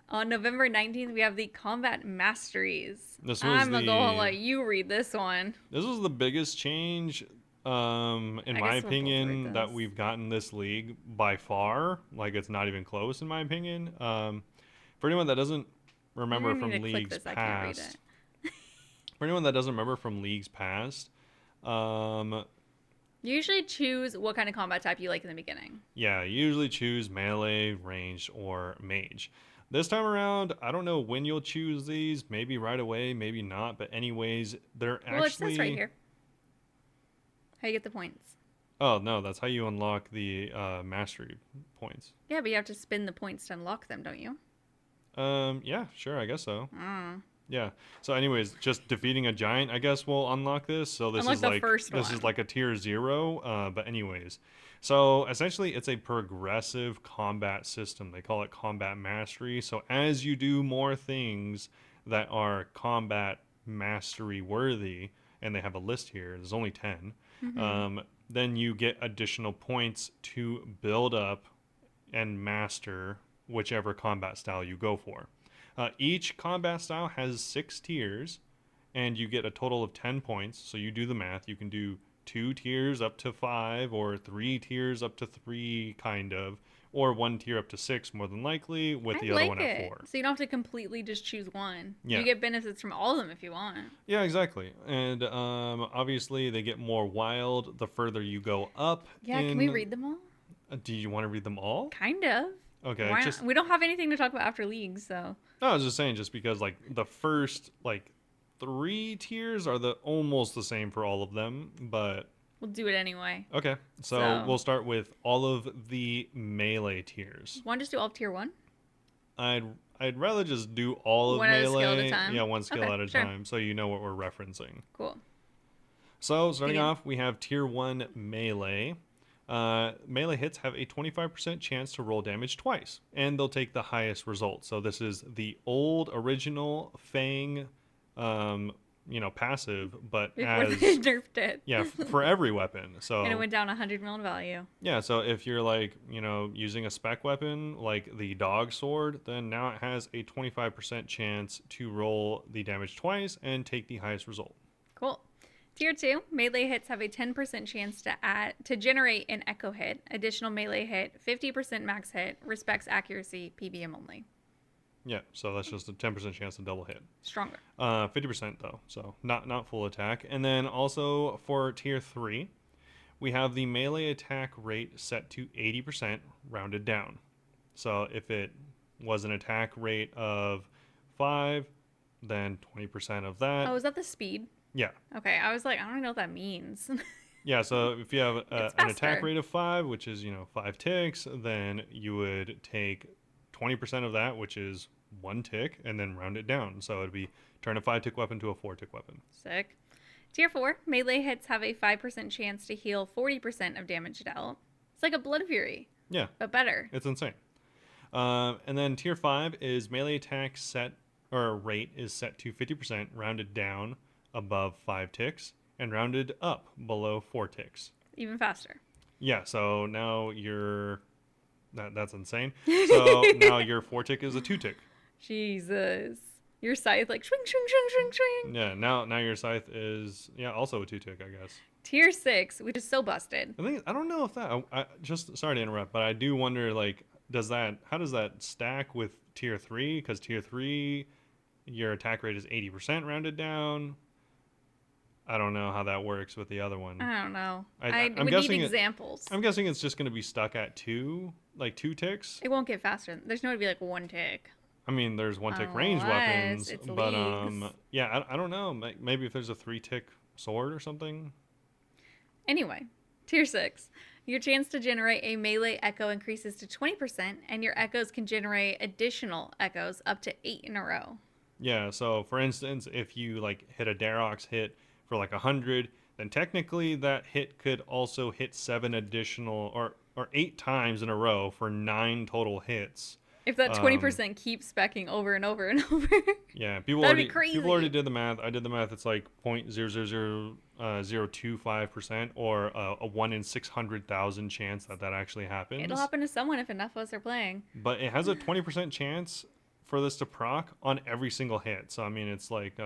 On November 19th, we have the Combat Masteries. This was I'm gonna go the let you read this one. This was the biggest change, in I my guess we'll both read opinion, that this. we've gotten this league by far. Like it's not even close, in my opinion. For anyone that doesn't remember You're gonna from need to click leagues this. I can't read past, it. for anyone that doesn't remember from leagues past, um, You usually choose what kind of combat type you like in the beginning. yeah, you usually choose melee, ranged, or mage. This time around, I don't know when you'll choose these. Maybe right away, maybe not. But anyways, they're Well, it says right actually. here how you get the points. Oh no, that's how you unlock the mastery points. Yeah, but you have to spin the points to unlock them, don't you? Yeah, sure, I guess so. Mm. Yeah. So, anyways, just defeating a giant, I guess, will unlock this. So this Unlock is the like first this is one. like a tier 0. But anyways, so essentially, it's a progressive combat system. They call it combat mastery. So as you do more things that are combat mastery worthy, and they have a list here. There's only 10. Then you get additional points to build up and master whichever combat style you go for. Each combat style has 6 tiers, and you get a total of 10 points. So you do the math. You can do 2 tiers up to 5, or 3 tiers up to 3, kind of, or one tier up to 6 more than likely, with I the other like one at it. 4. So you don't have to completely just choose one. Yeah. You get benefits from all of them if you want. Yeah, exactly. And obviously, they get more wild the further you go up. Yeah, can we read them all? Do you want to read them all? Kind of. Okay, Why not? just We don't have anything to talk about after leagues, so. no, I was just saying, just because like the first like 3 tiers are the almost the same for all of them, but We'll do it anyway. okay. So So, we'll start with all of the melee tiers. one, just do all of tier one? I'd I'd rather just do all of One at a skill at a melee, time? yeah, one skill Okay, at a sure. time, so you know what we're referencing. Cool. So starting Begin. off, we have tier 1 melee. Melee hits have a 25% chance to roll damage twice, and they'll take the highest result. So this is the old original Fang, passive, but Before they as nerfed it. yeah, for every weapon. And it So went down 100 mil in value. yeah, so if you're like using a spec weapon like the dog sword, then now it has a 25% chance to roll the damage twice and take the highest result. Cool. Tier 2, melee hits have a 10% chance to generate an echo hit. Additional melee hit, 50% max hit, respects accuracy, PBM only. Yeah, so that's just a 10% chance to double hit. Stronger. 50% though, so not full attack. And then also for tier 3, we have the melee attack rate set to 80%, rounded down. So if it was an attack rate of 5, then 20% of that. Oh, is that the speed? Yeah. Okay, I was like, I don't know what that means. Yeah, so if you have It's an attack faster. rate of 5, which is, 5 ticks, then you would take 20% of that, which is 1 tick, and then round it down. So it'd be turn a 5-tick weapon to a 4-tick weapon. Sick. Tier 4, melee hits have a 5% chance to heal 40% of damage dealt. It's like a Blood Fury, Yeah, but better. it's insane. And then tier 5 is melee attack set or rate is set to 50%, rounded down above 5 ticks, and rounded up below 4 ticks. Even faster. Yeah, so now that's insane. So now your 4-tick is a 2-tick. Jesus. Your scythe like swing, swing, swing, swing, swing. Yeah, now your scythe is also a 2-tick, I guess. Tier 6, which is so busted. I don't know if that. I just sorry to interrupt, but I do wonder like how does that stack with tier 3? Because tier 3, your attack rate is 80% rounded down. I don't know how that works with the other one. I don't know. I'm would guessing need examples. I'm guessing it's just going to be stuck at 2 ticks. It won't get faster. There's no way to be like 1 tick. I mean, there's 1-tick range Unless weapons, it's but leagues. yeah, I don't know. Maybe if there's a 3-tick sword or something. Anyway, tier 6. Your chance to generate a melee echo increases to 20%, and your echoes can generate additional echoes up to 8 in a row. Yeah, so for instance, if you like hit a Darox hit for like 100, then technically that hit could also hit 7 additional or 8 times in a row for 9 total hits. If that 20% keeps specking over and over and over. Yeah, That'd be crazy. people already did the math. I did the math. It's like 0.000025%, or a 1 in 600,000 chance that actually happens. It'll happen to someone if enough of us are playing. But it has a 20% chance for this to proc on every single hit. So I mean, it's like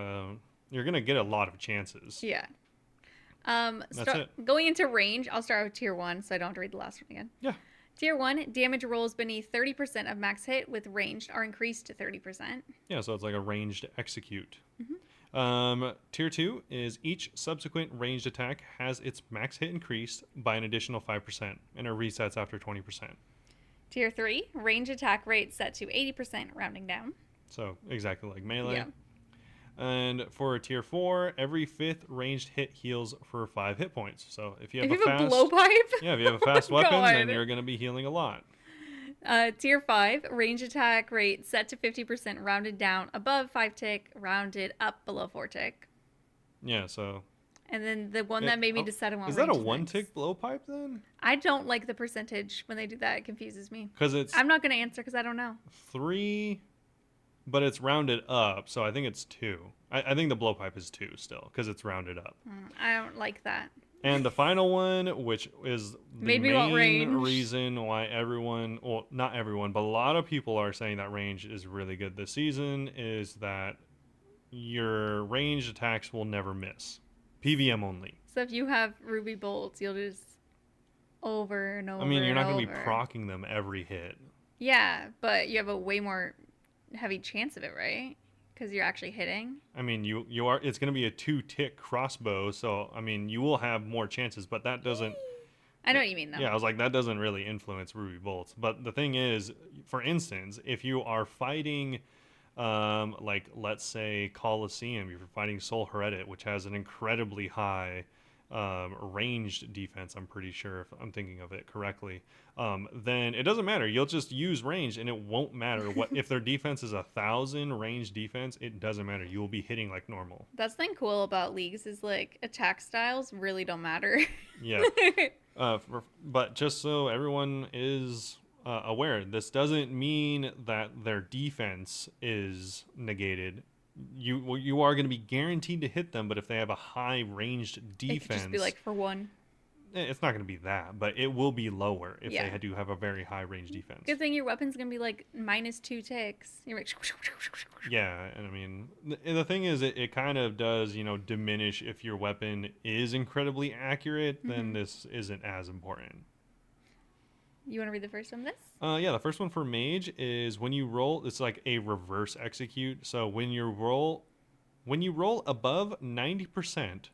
you're gonna get a lot of chances. Yeah. That's it. Going into range, I'll start with tier 1, so I don't have to read the last one again. Yeah. Tier 1, damage rolls beneath 30% of max hit with ranged are increased to 30%. Yeah, so it's like a ranged execute. Tier 2 is each subsequent ranged attack has its max hit increased by an additional 5%, and it resets after 20%. Tier 3, range attack rate set to 80%, rounding down. So exactly like melee. Yeah. And for tier 4, every 5th ranged hit heals for 5 hit points. So if you have If a you have fast a blowpipe. yeah, if you have a fast Oh, weapon, then God. you're going to be healing a lot. Tier 5, range attack rate set to 50%, rounded down above 5 tick, rounded up below 4 tick. Yeah, so And then the one that made me decide on is that a range 1-tick blowpipe then? I don't like the percentage when they do that. It confuses me. Because it's I'm not going to answer because I don't know. 3, but it's rounded up, so I think it's 2. I think the blowpipe is 2 still, because it's rounded up. I don't like that. And the final one, which is the Made me want main range. reason why well, not everyone, but a lot of people are saying that range is really good this season, is that your ranged attacks will never miss. PVM only. So if you have ruby bolts, you'll just over and I over mean, you're and not going to be over. proccing them every hit. Yeah, but you have a way more heavy chance of it, right? Because you're actually hitting. I mean, you are. It's going to be a 2-tick crossbow, so I mean, you will have more chances. But that doesn't. I know what you mean, though. Yeah, I was like, that doesn't really influence Ruby bolts. But the thing is, for instance, if you are fighting, like let's say Colosseum, if you're fighting Sol Heredit, which has an incredibly high ranged defense, I'm pretty sure if I'm thinking of it correctly, then it doesn't matter. You'll just use range, and it won't matter what if their defense is 1,000 range defense. It doesn't matter. You will be hitting like normal. That's the thing cool about leagues is like attack styles really don't matter. Yeah. But just so everyone is aware, this doesn't mean that their defense is negated. You are going to be guaranteed to hit them, but if they have a high ranged It could just be defense, like for one. it's not going to be that, but it will be lower if Yeah. they do have a very high range defense. Good thing your weapon's gonna be like -2 ticks. You're like, Yeah, and I mean, the thing is, it kind of does, diminish if your weapon is incredibly accurate, then this isn't as important. you want to read the first one? This? Yeah, the first one for mage is when you roll, it's like a reverse execute. So when you roll above 90%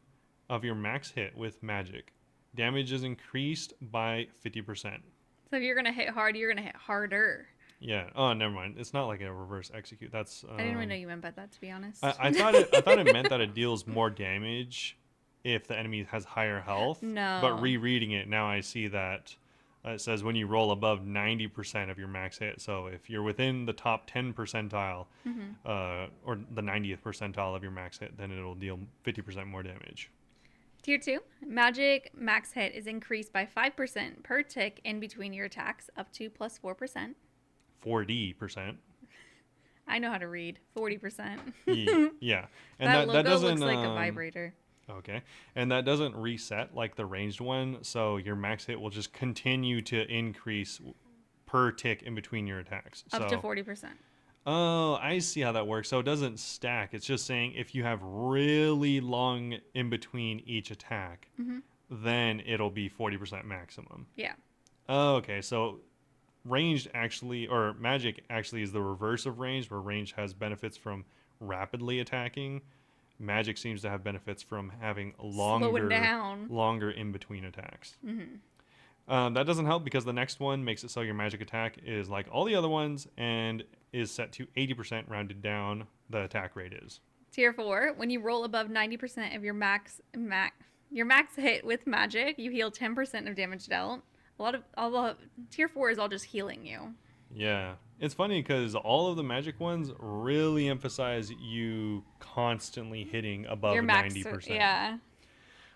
of your max hit with magic, damage is increased by 50%. So if you're gonna hit hard, you're gonna hit harder. Yeah. Oh, never mind. It's not like a reverse execute. That's I didn't really know you meant by that, to be honest. I thought it meant that it deals more damage if the enemy has higher health. No. But rereading it now, I see that it says when you roll above 90% of your max hit. So if you're within the top 10 percentile or the 90th percentile of your max hit, then it'll deal 50% more damage. Tier 2, magic max hit is increased by 5% per tick in between your attacks, up to plus 4%. 40%. I know how to read. 40%. Yeah. And that logo that doesn't looks like a vibrator. Okay. And that doesn't reset like the ranged one, so your max hit will just continue to increase per tick in between your attacks. Up to 40%. Oh, I see how that works. So it doesn't stack. It's just saying if you have really long in between each attack, then it'll be 40% maximum. Yeah. Oh, okay. So ranged actually, or magic actually is the reverse of ranged, where range has benefits from rapidly attacking. Magic seems to have benefits from having Slowing down. longer in between attacks. That doesn't help because the next one makes it so your magic attack is like all the other ones and is set to 80% rounded down. The attack rate is. Tier 4, when you roll above 90% of your max hit with magic, you heal 10% of damage dealt. Tier 4 is all just healing you. Yeah. It's funny because all of the magic ones really emphasize you constantly hitting above Your max, 90%. yeah.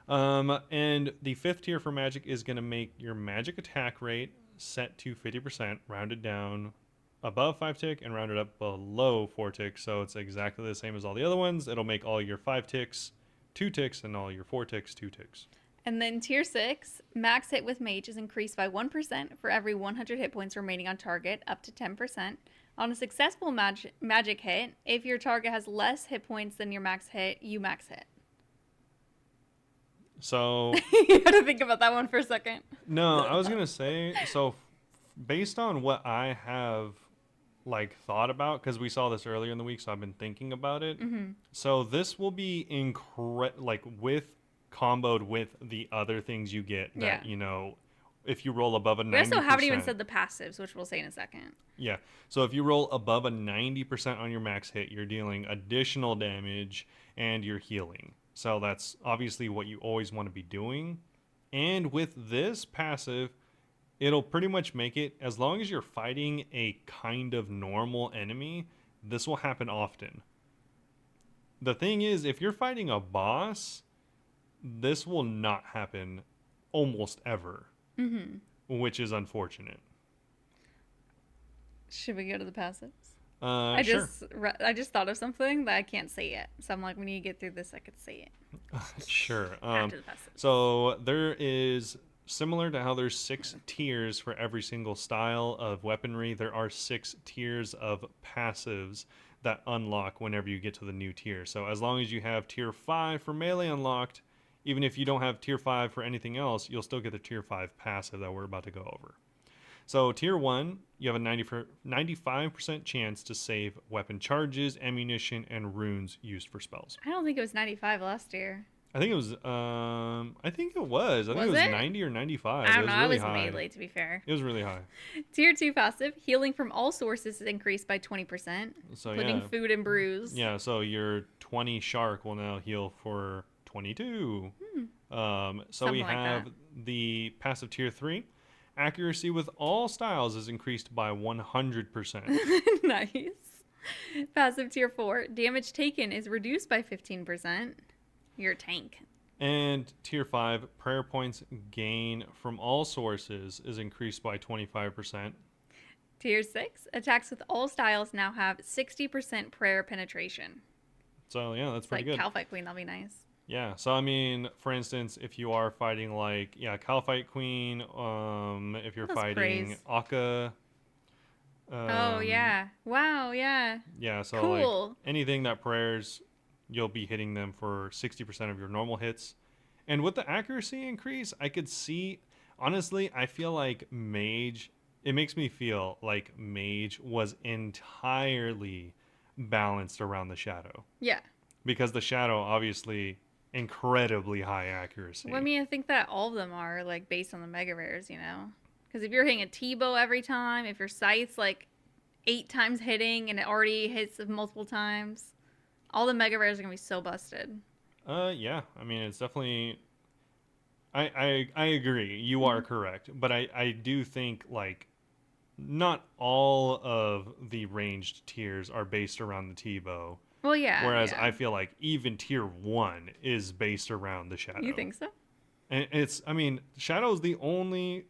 And the 5th tier for magic is going to make your magic attack rate set to 50%, rounded down above 5 tick and rounded up below 4 ticks. So it's exactly the same as all the other ones. It'll make all your 5 ticks 2 ticks and all your 4 ticks 2 ticks. And then tier 6, max hit with mage is increased by 1% for every 100 hit points remaining on target, up to 10%. On a successful magic hit, if your target has less hit points than your max hit, you max hit. So You had to think about that one for a second. no, I was gonna say, so based on what I have like thought about, because we saw this earlier in the week, so I've been thinking about it. So this will be like comboed with the other things you get that if you roll above a 90%. We also haven't even said the passives, which we'll say in a second. Yeah. So if you roll above a 90% on your max hit, you're dealing additional damage and you're healing. So that's obviously what you always want to be doing. And with this passive, it'll pretty much make it, as long as you're fighting a kind of normal enemy, this will happen often. The thing is, if you're fighting a boss, this will not happen almost ever, which is unfortunate. Should we go to the passives? Sure. I just thought of something that I can't say yet. So I'm like, when you get through this, I could say it. Sure. After the passives. So there is, similar to how there's 6 tiers for every single style of weaponry, there are 6 tiers of passives that unlock whenever you get to the new tier. So as long as you have tier 5 for melee unlocked, even if you don't have tier 5 for anything else, you'll still get the tier 5 passive that we're about to go over. So tier 1, you have a 95% chance to save weapon charges, ammunition, and runes used for spells. I don't think it was 95 last year. I think it was I think it was. I think it Was was it? 90 or 95. I It don't know. was I really was high. melee, to be fair. It was really high. Tier 2 passive, healing from all sources is increased by 20%, So including yeah. food and brews. Yeah, so your 20 shark will now heal for 22. So we Something like have that. the passive tier 3. Accuracy with all styles is increased by 100%. Nice. Passive tier 4, damage taken is reduced by 15%. You're a tank. And tier 5, prayer points gain from all sources is increased by 25%. Tier 6, attacks with all styles now have 60% prayer penetration. So yeah, that's It's pretty like good. Calfight Queen, that'll be nice. Yeah, so I mean, for instance, if you are fighting like Calfight Queen, if you're What else fighting praise? Akka, Oh, um, yeah. Wow, yeah. yeah, so like Cool. anything that prayers, you'll be hitting them for 60% of your normal hits. And with the accuracy increase, I could see, honestly, I feel like Mage, it makes me feel like Mage was entirely balanced around the Shadow. Yeah. Because the Shadow, obviously, incredibly high Well, I accuracy. mean, I think that all of them are, like, based on the mega rares, you know? Because if you're hitting a T-bow every time, if your sight's, like, 8 times hitting and it already hits multiple times, all the mega rares are going to be so busted. Yeah, I mean, it's definitely. I agree. You are Mhm. correct. But I do think, like, not all of the ranged tiers are based around the T-bow. Well, yeah, Whereas yeah. I feel like even tier 1 is based around the You Shadow. think so? And it's, I mean, Shadow is the only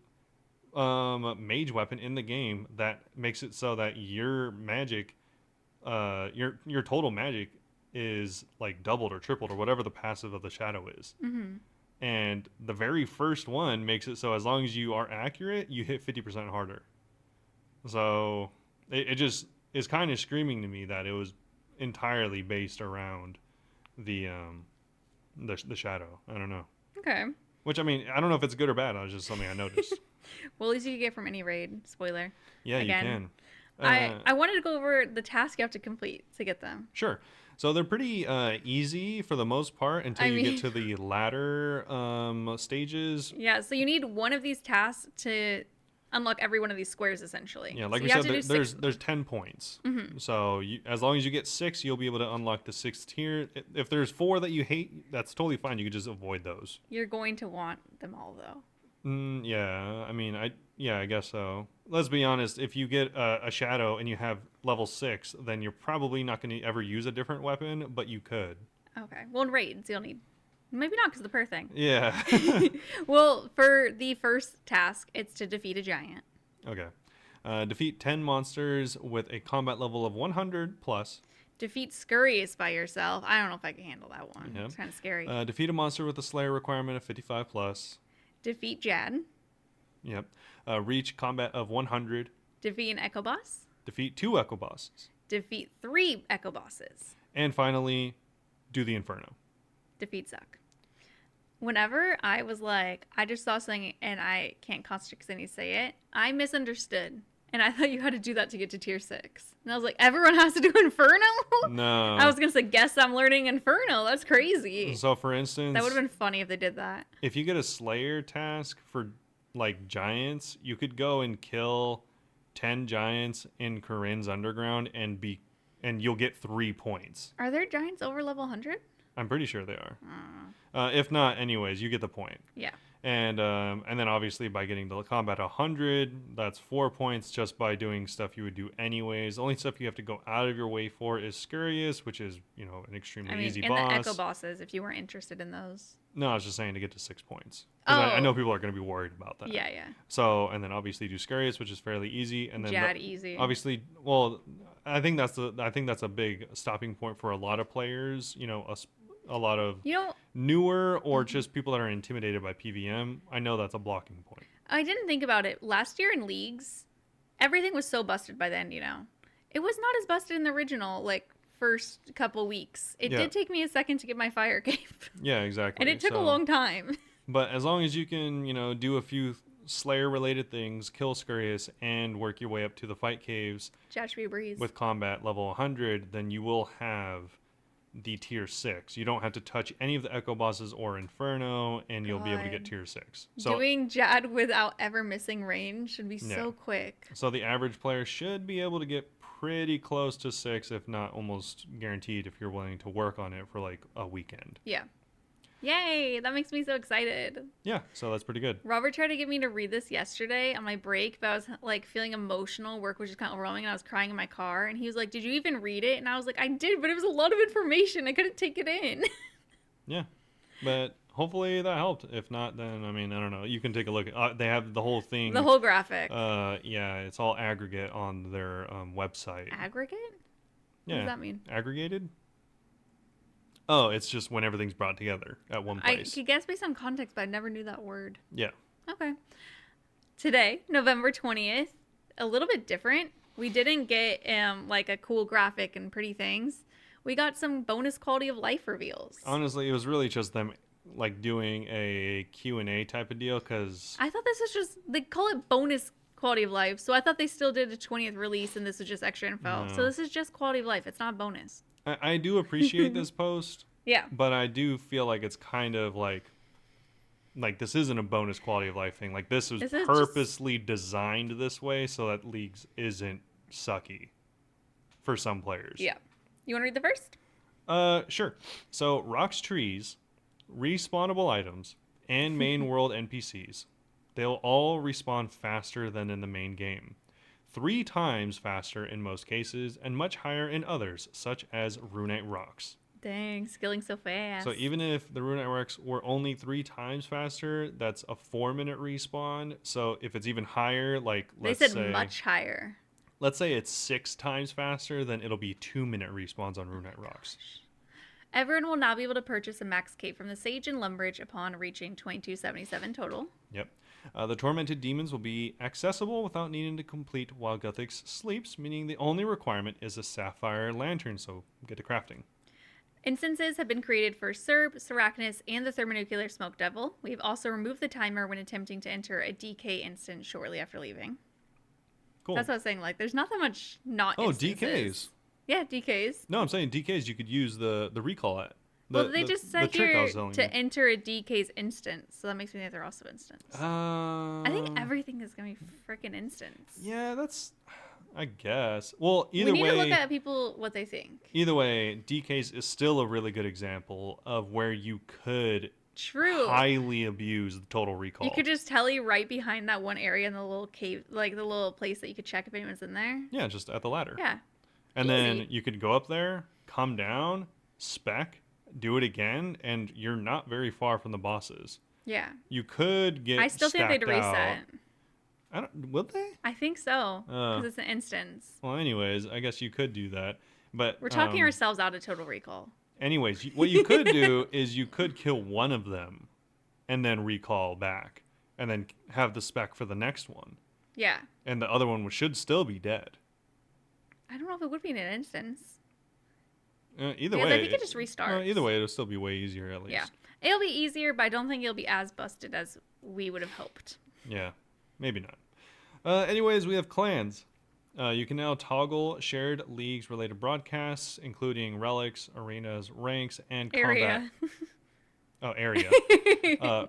mage weapon in the game that makes it so that your magic, your total magic is like doubled or tripled or whatever the passive of the Shadow is. Mm-hmm. And the very first one makes it so as long as you are accurate, you hit 50% harder. So it just is kind of screaming to me that it was entirely based around the the shadow. I don't know. Okay. Which I mean, I don't know if it's good or bad. It was just something I noticed. Well, at least you can get from any raid. Spoiler. Yeah, you Again. can. I wanted to go over the task you have to complete to get them. Sure. So they're pretty easy for the most part until I you get mean, to the latter stages. yeah, so you need one of these tasks to unlock every one of these squares, essentially. Yeah, So like we you have said, to do six. there's 10 points. Mm-hmm. So as long as you get 6, you'll be able to unlock the 6th tier. If there's 4 that you hate, that's totally fine. You could just avoid those. You're going to want them all, though. Yeah, I mean, I guess so. Let's be honest. If you get a shadow and you have level 6, then you're probably not going to ever use a different weapon, but you could. Okay. Well, in raids, you'll need. Maybe not because of the per thing. Yeah. Well, for the first task, it's to defeat a giant. Okay. Defeat 10 monsters with a combat level of 100 plus. Defeat Scurrius by yourself. I don't know if I can handle that one. Yep. It's kind of scary. Defeat a monster with a Slayer requirement of 55 plus. Defeat Jad. Yep. Reach combat of 100. Defeat an Echo Boss. Defeat 2 Echo Bosses. Defeat 3 Echo Bosses. And finally, do the Inferno. Defeat Zuck. Whenever I was like, I just saw something and I can't concentrate because I need to say it, I misunderstood. And I thought you had to do that to get to tier 6. And I was like, everyone has to do Inferno? No. I was going to say, guess I'm learning Inferno. That's crazy. So, for instance, That would have been funny if they did that. if you get a Slayer task for like giants, you could go and kill 10 giants in Corinne's Underground and you'll get 3 points. Are there giants over level 100? I'm pretty sure they are. If not, anyways, you get the point. Yeah. And then obviously by getting the combat 100, that's 4 points just by doing stuff you would do anyways. The only stuff you have to go out of your way for is Scurious, which is, an extremely I mean, easy and boss. the Echo Bosses, if you weren't interested in those. No, I was just saying to get to 6 points. 'Cause I Oh. know people are going to be worried about that. Yeah, yeah. So, and then obviously do Scarius, which is fairly easy, and then Jad easy. obviously, well, I think that's a big stopping point for a lot of players. A lot of You know, newer or just people that are intimidated by PVM. I know that's a blocking point. I didn't think about it. Last year in Leagues, everything was so busted by then, you know. It was not as busted in the original, like, first couple weeks. It Yeah. did take me a second to get my fire cape. Yeah, exactly. And it took a So- long time. But as long as you can, do a few Slayer-related things, kill Scurious, and work your way up to the fight caves Josh be a breeze. with combat level 100, then you will have the tier 6. You don't have to touch any of the Echo bosses or Inferno, and you'll be able to get God. tier 6. So, Doing Jad without ever missing range should be Yeah. so quick. so the average player should be able to get pretty close to 6, if not almost guaranteed, if you're willing to work on it for like a weekend. Yeah. Yay! That makes me so excited. Yeah, so that's pretty good. Robert tried to get me to read this yesterday on my break, but I was like feeling emotional. Work was just kind of overwhelming, and I was crying in my car. And he was like, "Did you even read it?" And I was like, "I did, but it was a lot of information. I couldn't take it in." Yeah, but hopefully that helped. If not, then I mean, I don't know. You can take a look. They have the whole thing. The whole graphic. Yeah, it's all aggregate on their website. Aggregate? Yeah. What does that mean? Aggregated? Oh, it's just when everything's brought together at one I place. could guess based on context, but I never knew that word. Yeah. Okay. Today, November 20th, a little bit different. We didn't get like a cool graphic and pretty things. We got some bonus quality of life reveals. Honestly, it was really just them like doing a Q&A type of deal because I thought this was just, they call it bonus quality of life, so I thought they still did a 20th release and this was just extra info. No. So this is just quality of life. It's not bonus. I do appreciate this post, Yeah. but I do feel like it's kind of like this isn't a bonus quality of life thing. Like this was This is purposely designed this way so that Leagues isn't sucky for some players. Yeah. You want to read the first? Sure. So rocks, trees, respawnable items, and main world NPCs. They'll all respawn faster than in the main game. 3 times faster in most cases, and much higher in others, such as Runite Rocks. Dang, skilling so fast. So even if the Runite Rocks were only 3 times faster, that's a 4-minute respawn. So if it's even higher, like they said much higher. let's say it's 6 times faster, then it'll be 2-minute respawns on Runite Rocks. Everyone will now be able to purchase a max cape from the Sage and Lumbridge upon reaching 2277 total. Yep. The Tormented Demons will be accessible without needing to complete while Guthix sleeps, meaning the only requirement is a Sapphire Lantern, so get to crafting. Instances have been created for Serb, Seracnus, and the Thermonuclear Smoke Devil. We've also removed the timer when attempting to enter a DK instant shortly after leaving. Cool. That's what I was saying. Like, there's not that much not Oh, instances. DKs. Yeah, DKs. No, I'm saying DKs you could use the recall at. Well, they just said trick I here was telling to you. enter a DK's instance, so that makes me think they're also instants. I think everything is going to be freaking instants. Yeah, that's... I guess. Well, either we need way... to look at people, what they think. Either way, DKs is still a really good example of where you could True. highly abuse the total recall. You could just tele right behind that one area in the little cave, like the little place that you could check if anyone's in there. Yeah, just at the ladder. Yeah. And Easy. then you could go up there, come down, spec, do it again, and you're not very far from the bosses. Yeah. You could get I still think they'd stacked out. reset. I don't. Will they? I think so. Because it's an instance. Well, anyways, I guess you could do that. But We're talking ourselves out of total recall. anyways, what you could do is you could kill one of them, and then recall back, and then have the spec for the next one, Yeah. and the other one should still be dead. I don't know if it would be in an instance. Either Yeah, way, I think it just restarts. Either way, it'll still be way easier at least. Yeah. It'll be easier, but I don't think it'll be as busted as we would have hoped. Yeah, maybe not. Anyways, we have clans. You can now toggle shared leagues related broadcasts, including relics, arenas, ranks, and combat. Area. Oh, area.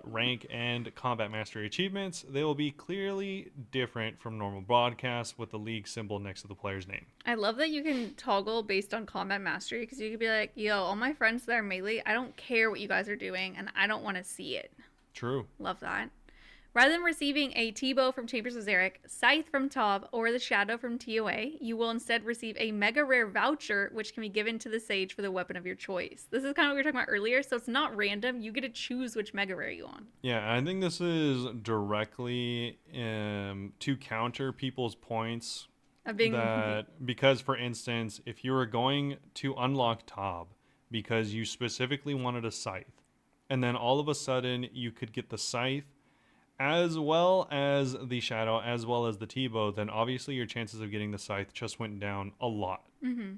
Rank and combat mastery achievements. They will be clearly different from normal broadcasts with the league symbol next to the player's name. I love that you can toggle based on combat mastery because you could be like, yo, all my friends that are melee, I don't care what you guys are doing and I don't want to see it. True. Love that. Rather than receiving a T-bow from Chambers of Zarek, Scythe from Tob, or the Shadow from TOA, you will instead receive a mega rare voucher, which can be given to the Sage for the weapon of your choice. This is kind of what we were talking about earlier, so it's not random. You get to choose which mega rare you want. Yeah, I think this is directly to counter people's points Of being that because, for instance, if you were going to unlock Tob because you specifically wanted a Scythe, and then all of a sudden you could get the Scythe as well as the Shadow, as well as the T-bow, then obviously your chances of getting the Scythe just went down a lot. Mm-hmm.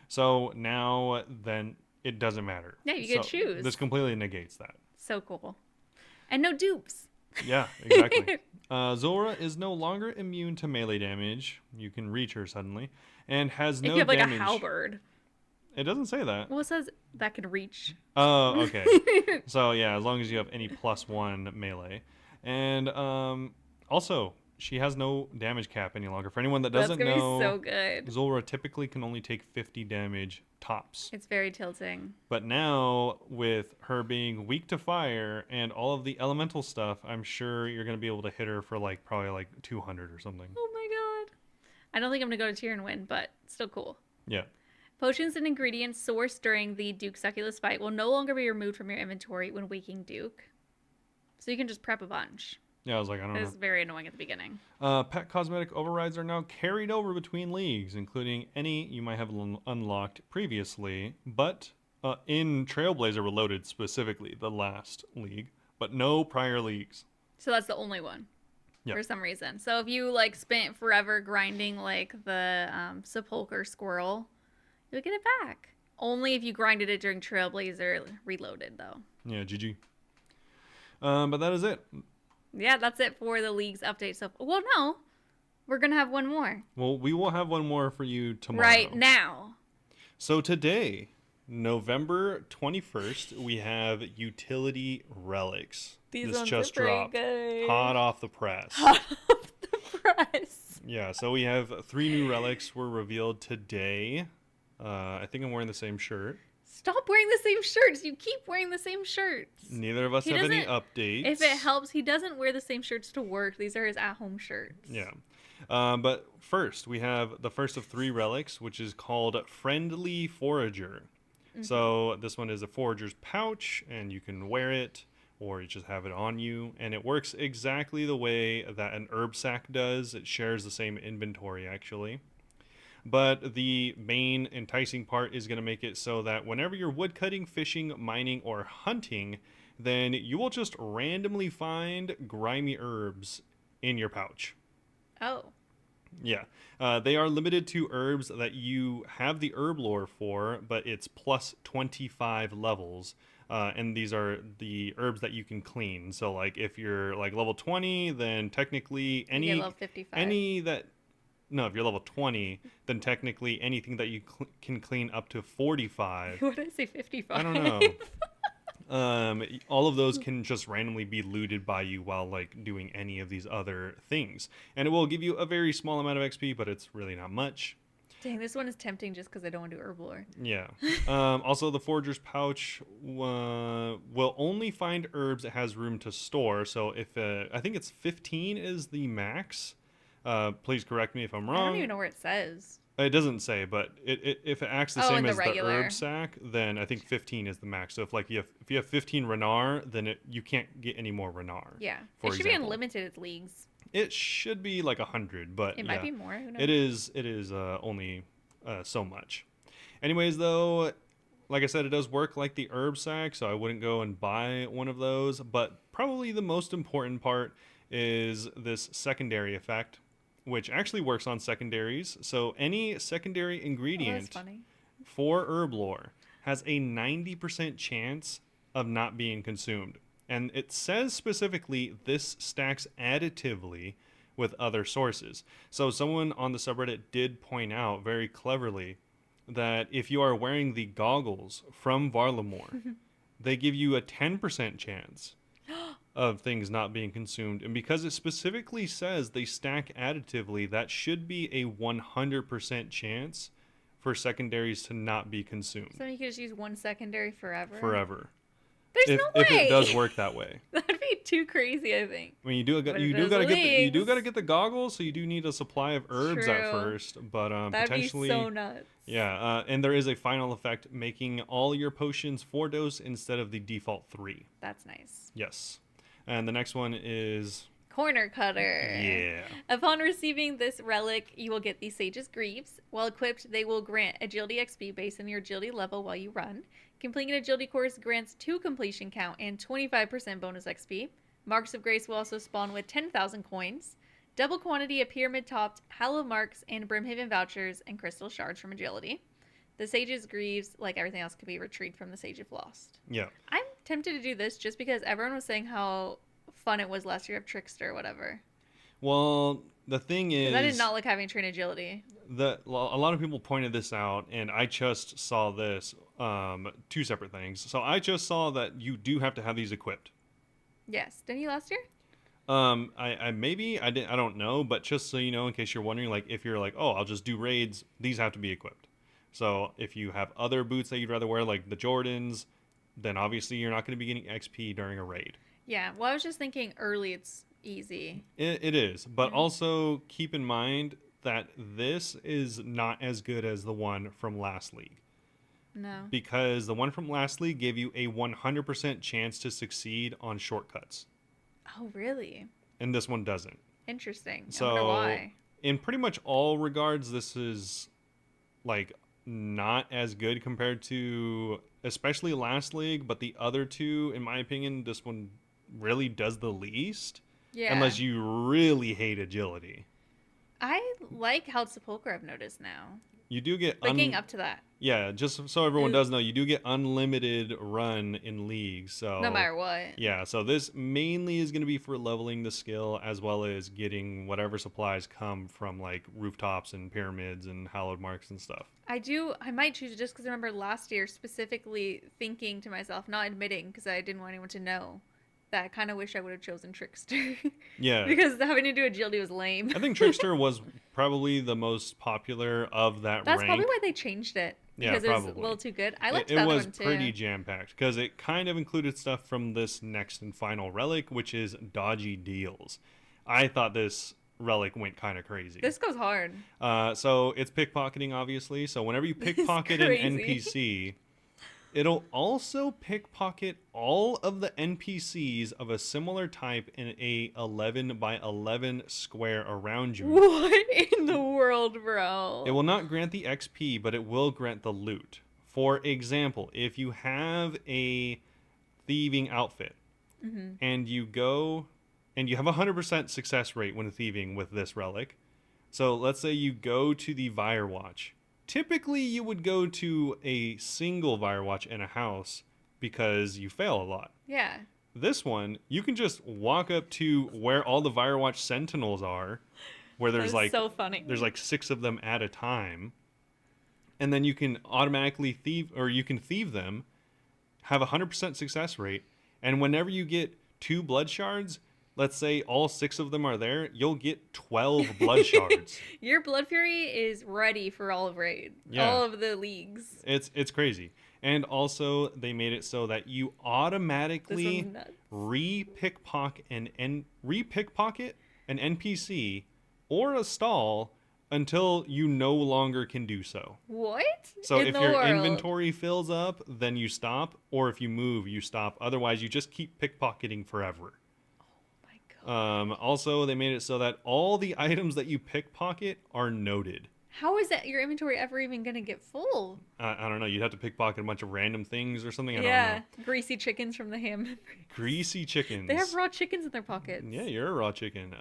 So now then it doesn't matter. Yeah, you So could choose. this completely negates that. So cool. And no dupes. Yeah, exactly. Zora is no longer immune to melee damage. You can reach her suddenly, and has If no you have like a damage. halberd. It doesn't say that. Well, it says that can reach. Oh, okay. So yeah, as long as you have any +1 melee, and also she has no damage cap any longer. For anyone that That's doesn't gonna be know, so good. Zora typically can only take 50 damage tops. It's very tilting. But now, with her being weak to fire and all of the elemental stuff, I'm sure you're going to be able to hit her for like probably like 200 or something. Oh my god. I don't think I'm gonna go to tier and win, but still cool. Yeah. Potions and ingredients sourced during the Duke Succulus fight will no longer be removed from your inventory when waking Duke. So you can just prep a bunch. Yeah, I was like, I don't It's know. very annoying at the beginning. Pet cosmetic overrides are now carried over between leagues, including any you might have unlocked previously, but in Trailblazer Reloaded specifically, the last league, but no prior leagues. So that's the only one. Yep. For some reason. So if you like spent forever grinding like the sepulcher squirrel, you'll get it back. Only if you grinded it during Trailblazer Reloaded, though. Yeah, GG. But that is it. Yeah, that's it for the league's update. So, well, no, we're gonna have one more Well, we will have one more for you tomorrow. right now. So today, November 21st, we have utility relics. These this ones just are pretty dropped. good. Hot off the press. Hot off the press. Yeah, so we have 3 new relics were revealed today. I think I'm wearing the same shirt. Stop wearing the same shirts. You keep wearing the same shirts. Neither of us He have any doesn't- updates. If it helps, he doesn't wear the same shirts to work. These are his at-home shirts. Yeah. But first, we have the first of 3 relics, which is called Friendly Forager. So this one is a forager's pouch, and you can wear it, or you just have it on you, and it works exactly the way that an herb sack does. It shares the same inventory, actually. But the main enticing part is going to make it so that whenever you're woodcutting, fishing, mining, or hunting, then you will just randomly find grimy herbs in your pouch. Oh. Yeah. They are limited to herbs that you have the herb lore for, but it's plus 25 levels. And these are the herbs that you can clean. So, like, if you're like level 20, then technically You any get level 55. any that no, if you're level 20, then technically anything that you can clean up to 45. What did I say? 55. I don't know. All of those can just randomly be looted by you while like doing any of these other things, and it will give you a very small amount of XP, but it's really not much. Dang, this one is tempting just because I don't want to do herb lore. Yeah. Also, the forager's pouch will only find herbs it has room to store. So if I think it's 15 is the max. Please correct me if I'm wrong. I don't even know where it says. It doesn't say, but if it acts the Oh, in same the as the regular. herb sack, then I think 15 is the max. So if you have 15 Renar, then you can't get any more Renar. Yeah. For It should be example. unlimited at leagues. It should be like 100, but It yeah, might be more. Who knows? it is only so much. Anyways, though, like I said, it does work like the herb sack, so I wouldn't go and buy one of those. But probably the most important part is this secondary effect, which actually works on secondaries. So any secondary Oh, that's ingredient funny. for herb lore has a 90% chance of not being consumed. And it says specifically this stacks additively with other sources. So someone on the subreddit did point out very cleverly that if you are wearing the goggles from Varlamore, they give you a 10% chance of things not being consumed. And because it specifically says they stack additively, that should be a 100% chance for secondaries to not be consumed So you could just use one secondary forever. forever. There's no way. If it does work that way. That'd be too crazy, I think. I mean, you do But you it do does gotta get you do leagues. gotta get the goggles, so you do need a supply of herbs at True. first. But That'd potentially, be so nuts. yeah. And there is a final effect, making all your potions 4 dose instead of the default 3. That's nice. Yes. And the next one is Corner cutter. yeah. Upon receiving this relic, you will get the Sage's Greaves. While equipped, they will grant agility XP based on your agility level while you run. Completing an agility course grants 2 completion count and 25% bonus XP. Marks of Grace will also spawn with 10,000 coins. Double quantity of pyramid-topped Hallow Marks and Brimhaven vouchers and crystal shards from agility. The Sage's Greaves, like everything else, could be retrieved from the Sage if lost. Yeah. I'm tempted to do this just because everyone was saying how fun it was last year of Trickster or whatever. Well, the thing Because I did is, not like having train agility. a lot of people pointed this out, and I just saw this. Two separate things. So I just saw that you do have to have these equipped. Yes. Didn't you last year? I maybe I didn't I don't know, but just so you know, in case you're wondering, like if you're like, oh, I'll just do raids, these have to be equipped. So if you have other boots that you'd rather wear, like the Jordans, then obviously you're not going to be getting XP during a raid. Yeah. Well, I was just thinking early it's easy. It is, but Mm. also keep in mind that this is not as good as the one from last league, No. because the one from last league gave you a 100% chance to succeed on shortcuts, Oh, really? and this one doesn't. Interesting. I wonder So why. in pretty much all regards, this is like not as good compared to especially last league, but the other two, in my opinion, this one really does the least, Yeah. unless you really hate agility. I like how Sepulchre I've noticed now. You do get But getting up to that. yeah, just so everyone Ooh. does know, you do get unlimited run in leagues. No So matter what. yeah, so this mainly is going to be for leveling the skill as well as getting whatever supplies come from like rooftops and pyramids and hallowed marks and stuff. I might choose it just because I remember last year specifically thinking to myself, not admitting because I didn't want anyone to know, that I kind of wish I would have chosen Trickster. Yeah, Because having to do agility was lame. I think Trickster was probably the most popular of that That's probably rank. why they changed it. Yeah, Because it was a little probably. too good. I It, liked it the other was one pretty too. jam packed because it kind of included stuff from this next and final relic, which is dodgy deals. I thought this relic went kind of crazy. This goes hard. So it's pickpocketing, obviously. So whenever you This is pickpocket an crazy. NPC, it'll also pickpocket all of the NPCs of a similar type in a 11 by 11 square around you. What in the world, It bro? will not grant the XP, but it will grant the loot. For example, if you have a thieving outfit Hmm. and you go and you have a 100% success rate when thieving with this relic. So let's say you go to the Firewatch. Typically, you would go to a single Firewatch in a house because you fail a lot. Yeah. This one, you can just walk up to where all the Firewatch sentinels are, where That is so funny. there's like 6 of them at a time, and then you can automatically thieve, or you can thieve them, have a 100% success rate, and whenever you get 2 blood shards, let's say all 6 of them are there, you'll get 12 blood shards. Your Blood Fury is ready for all of Raid. Yeah, All of the leagues. it's crazy. And also they made it so that you This automatically one's nuts. re-pickpocket an NPC or a stall until you no longer can do so. What? So in if the your world? inventory fills up, then you stop, or if you move, you stop. Otherwise, you just keep pickpocketing forever. My God. Also, they made it so that all the items that you pickpocket are noted. How is that your inventory ever even gonna get full? I don't know. You'd have to pickpocket a bunch of random things or something. I don't Yeah, know. greasy chickens from the ham. Greasy chickens. They have raw chickens in their pockets. Yeah, you're a raw chicken.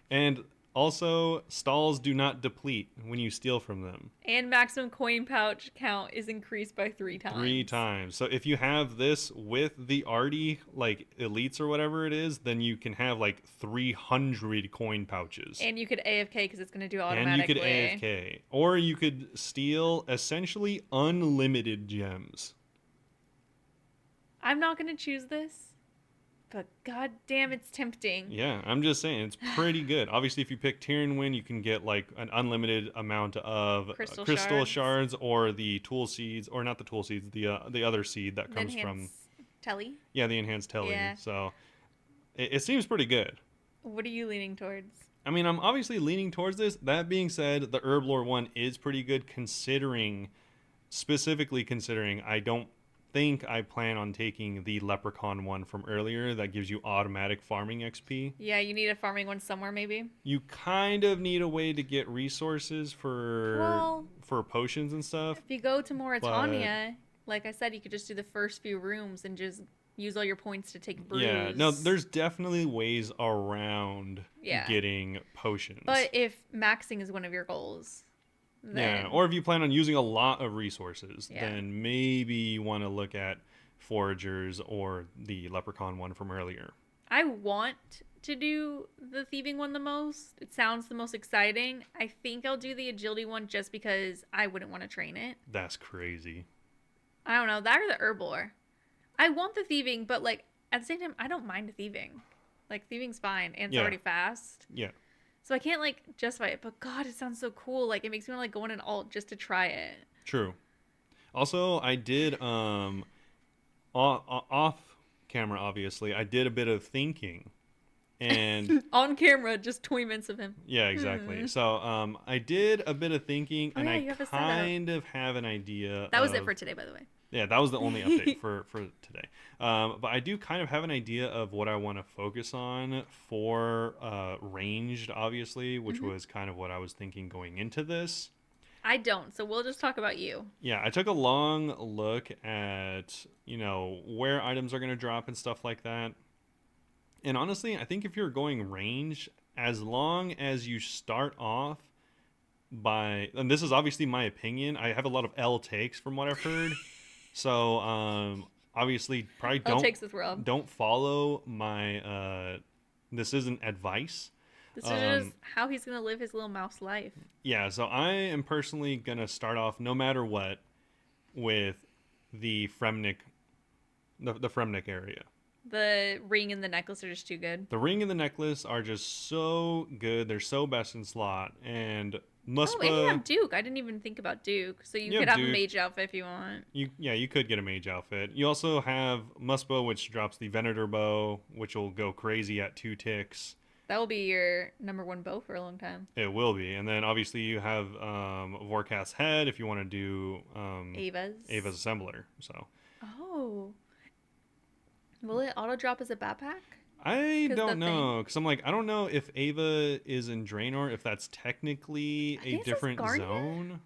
And also, stalls do not deplete when you steal from them. And maximum coin pouch count is increased by 3 times. 3 times. So if you have this with the arty, like elites or whatever it is, then you can have like 300 coin pouches. And you could AFK because it's gonna do And you automatically. could AFK. Or you could steal essentially unlimited gems. I'm not gonna choose this, but god damn, it's tempting. Yeah, I'm just saying, it's pretty good. Obviously, if you pick Tyrion Win, you can get like an unlimited amount of Crystal shards or the tool seeds, or not the tool seeds, the other seed that The comes from, enhanced telly. yeah, the enhanced telly. Yeah. So it seems pretty good. What are you leaning towards? I mean, I'm obviously leaning towards this. That being said, the Herb Lore one is pretty good specifically considering I don't think I plan on taking the Leprechaun one from earlier that gives you automatic farming XP. Yeah, you need a farming one somewhere, maybe. You kind of need a way to get resources Well, for potions and stuff. if you go to Mauritania, like I said, you could just do the first few rooms and just use all your points to take brews. Yeah, no, there's definitely ways around Yeah. getting potions. But if maxing is one of your goals, Yeah, then or if you plan on using a lot of resources, yeah. then maybe you want to look at foragers or the leprechaun one from earlier. I want to do the thieving one the most. It sounds the most exciting. I think I'll do the agility one just because I wouldn't want to train it. That's crazy. I don't know, that or the herbivore. I want the thieving, but like at the same time, I don't mind thieving. Like thieving's fine and it's Yeah, already fast. yeah, So I can't like justify it, but God, it sounds so cool. Like it makes me want to like go in an alt just to try it. true. Also, I did off camera, obviously, I did a bit of thinking, and On camera, just 20 minutes of him. yeah, exactly. So I did a bit of thinking, Oh and yeah, I you have a setup. kind of have an idea That was it of for today, by the way. yeah, that was the only update for today. But I do kind of have an idea of what I want to focus on for ranged, obviously, which Hmm. was kind of what I was thinking going into this. I don't, so we'll just talk about you. Yeah, I took a long look at, where items are going to drop and stuff like that. And honestly, I think if you're going range, as long as you start off by, and this is obviously my opinion, I have a lot of L takes from what I've heard. So obviously, probably All don't takes with Rob. don't follow my. This isn't advice. This is just Um, how he's gonna live his little mouse life. yeah, so I am personally gonna start off no matter what with the Fremnik, the Fremnik area. The ring and the necklace are just too good. The ring and the necklace are just so good. They're so best in slot. And Oh, and you Muspa, have Duke. I didn't even think about Duke. So you you could have have a Duke. mage outfit if you want. You could get a mage outfit. You also have Muspa, which drops the Venator bow, which will go crazy at 2 ticks. That will be your number one bow for a long time. It will be, and then obviously you have Vorkast's head if you want to do Ava's. Ava's assembler. So Oh. Will it auto drop as a backpack? I Because the don't thing. know, because I'm like I don't know if Ava is in Draenor, if that's technically I a think it says different Guardian. zone.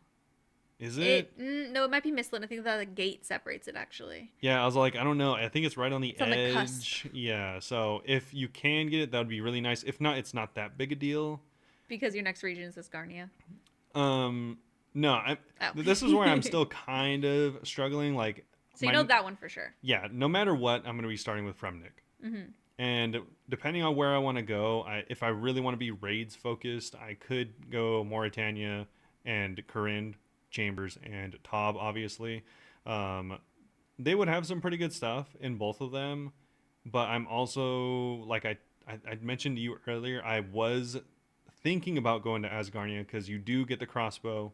Is it? No, it might be Mistland. I think that the gate separates it actually. Yeah, I was like I don't know. I think it's right on the It's on the cusp edge. Yeah, so if you can get it, that would be really nice. If not, it's not that big a deal. because your next region is Asgarnia. Um, no, Oh. this is where I'm still kind of struggling. Like So you know my that one for sure. yeah, no matter what, I'm going to be starting with Fremnik. Mm-hmm. And depending on where I want to go, if I really want to be raids focused, I could go Mauritania and Corinne, Chambers, and Tob, obviously. Um, they would have some pretty good stuff in both of them. But I'm also, like I mentioned to you earlier, I was thinking about going to Asgarnia because you do get the crossbow,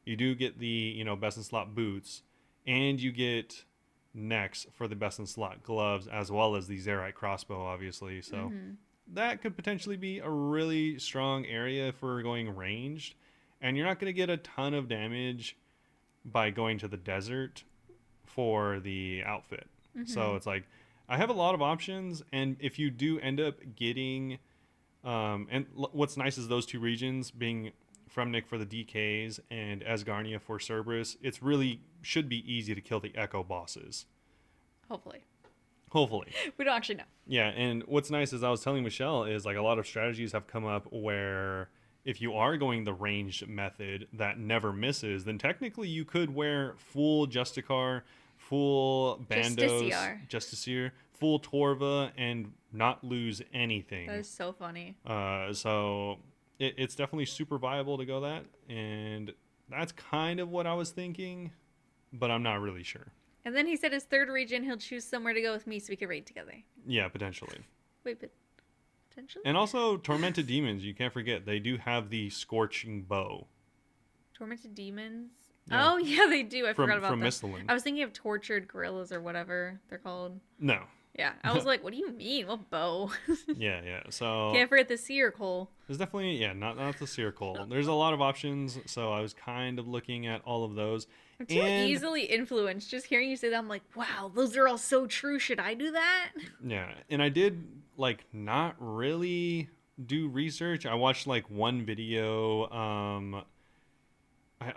you do get the, best in slot boots, and you get necks for the best in slot gloves as well as the Zerite crossbow, obviously. So Mm-hmm. that could potentially be a really strong area for going ranged. And you're not going to get a ton of damage by going to the desert for the outfit. Mm-hmm. So it's like I have a lot of options, and if you do end up getting, what's nice is those two regions being Fremnik for the DKs and Asgarnia for Cerberus. It's really should be easy to kill the Echo bosses. Hopefully. Hopefully. We don't actually know. Yeah, and what's nice is I was telling Michelle is like a lot of strategies have come up where if you are going the ranged method that never misses, then technically you could wear full Justicar, full Bandos, Justiciar. Justiciar, full Torva, and not lose That anything. is so funny. So it's definitely super viable to go that, and that's kind of what I was thinking, but I'm not really sure. And then he said his third region, he'll choose somewhere to go with me so we could raid together. Yeah, potentially. Wait, but potentially? And also, Tormented Demons, you can't forget, they do have the Scorching Bow. Tormented demons? Yeah. Oh, yeah, they do. I forgot about From them. Misthalin. I was thinking of tortured gorillas or whatever they're called. No. Yeah, I was like, what do you mean? What bow? Yeah. So Can't forget the seer coal. there's definitely, not the Circle. There's a lot of options, so I was kind of looking at all of those. I'm too easily influenced. Just hearing you say that, I'm like, wow, those are all so true. Should I do that? Yeah, and I did like not really do research. I watched like one video.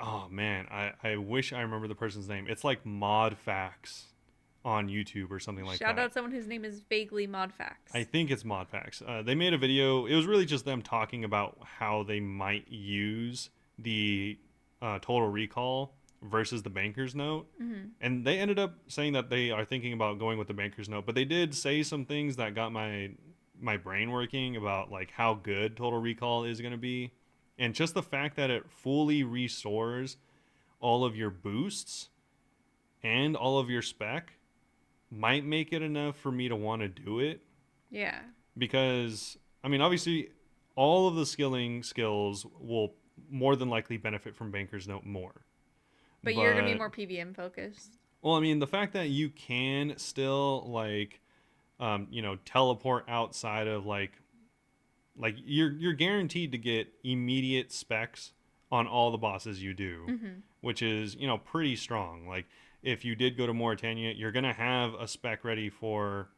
Oh man, I wish I remember the person's name. It's like Mod Facts on YouTube or something like Shout that. out someone whose name is vaguely Modfax. I think it's Mod Facts. They made a video. It was really just them talking about how they might use the Total Recall versus the Banker's Note, Mm-hmm. and they ended up saying that they are thinking about going with the Banker's Note, but they did say some things that got my brain working about like how good Total Recall is going to be, and just the fact that it fully restores all of your boosts and all of your spec might make it enough for me to want to do it, Yeah. because I mean obviously all of the skilling skills will more than likely benefit from Banker's Note more. But you're gonna be But more PVM focused. well, I mean the fact that you can still like teleport outside of like you're guaranteed to get immediate specs on all the bosses you do, Mm-hmm. which is pretty strong. Like if you did go to Mauritania, you're gonna have a spec ready for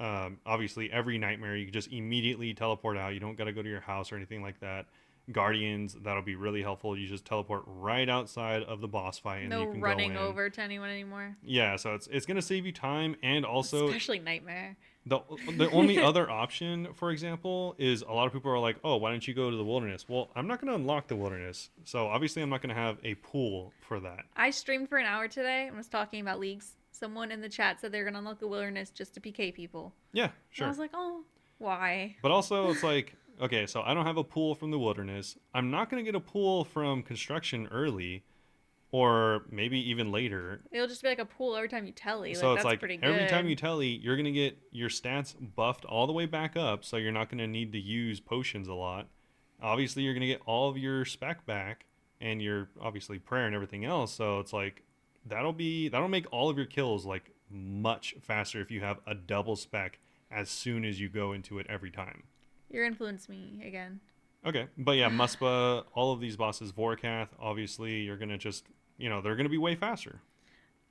obviously every nightmare. You can just immediately teleport out. You don't got to go to your house or anything like that. Guardians, that'll be really helpful. You just teleport right outside of the boss fight and then No you can go running in. over to anyone anymore. Yeah, so it's gonna save you time, and also Especially Nightmare. the the only other option, for example, is a lot of people are like, "Oh, why don't you go to the wilderness?" Well, I'm not going to unlock the wilderness, so obviously I'm not going to have a pool for that. I streamed for an hour today and was talking about leagues. Someone in the chat said they're gonna unlock the wilderness just to PK people. Yeah, And I sure. was like, oh, why? But also, it's like, okay, so I don't have a pool from the wilderness. I'm not going to get a pool from construction early, or maybe even later. It'll just be like a pool every time you telly. Like So it's that's like pretty every time you good. telly, you're going to get your stats buffed all the way back up, so you're not going to need to use potions a lot. Obviously, you're going to get all of your spec back and your obviously prayer and everything else. So it's like that'll make all of your kills like much faster if you have a double spec as soon as you go into it every time. You're influenced me again. Okay, but yeah, Muspa, all of these bosses, Vorkath, obviously you're gonna just they're gonna be way faster.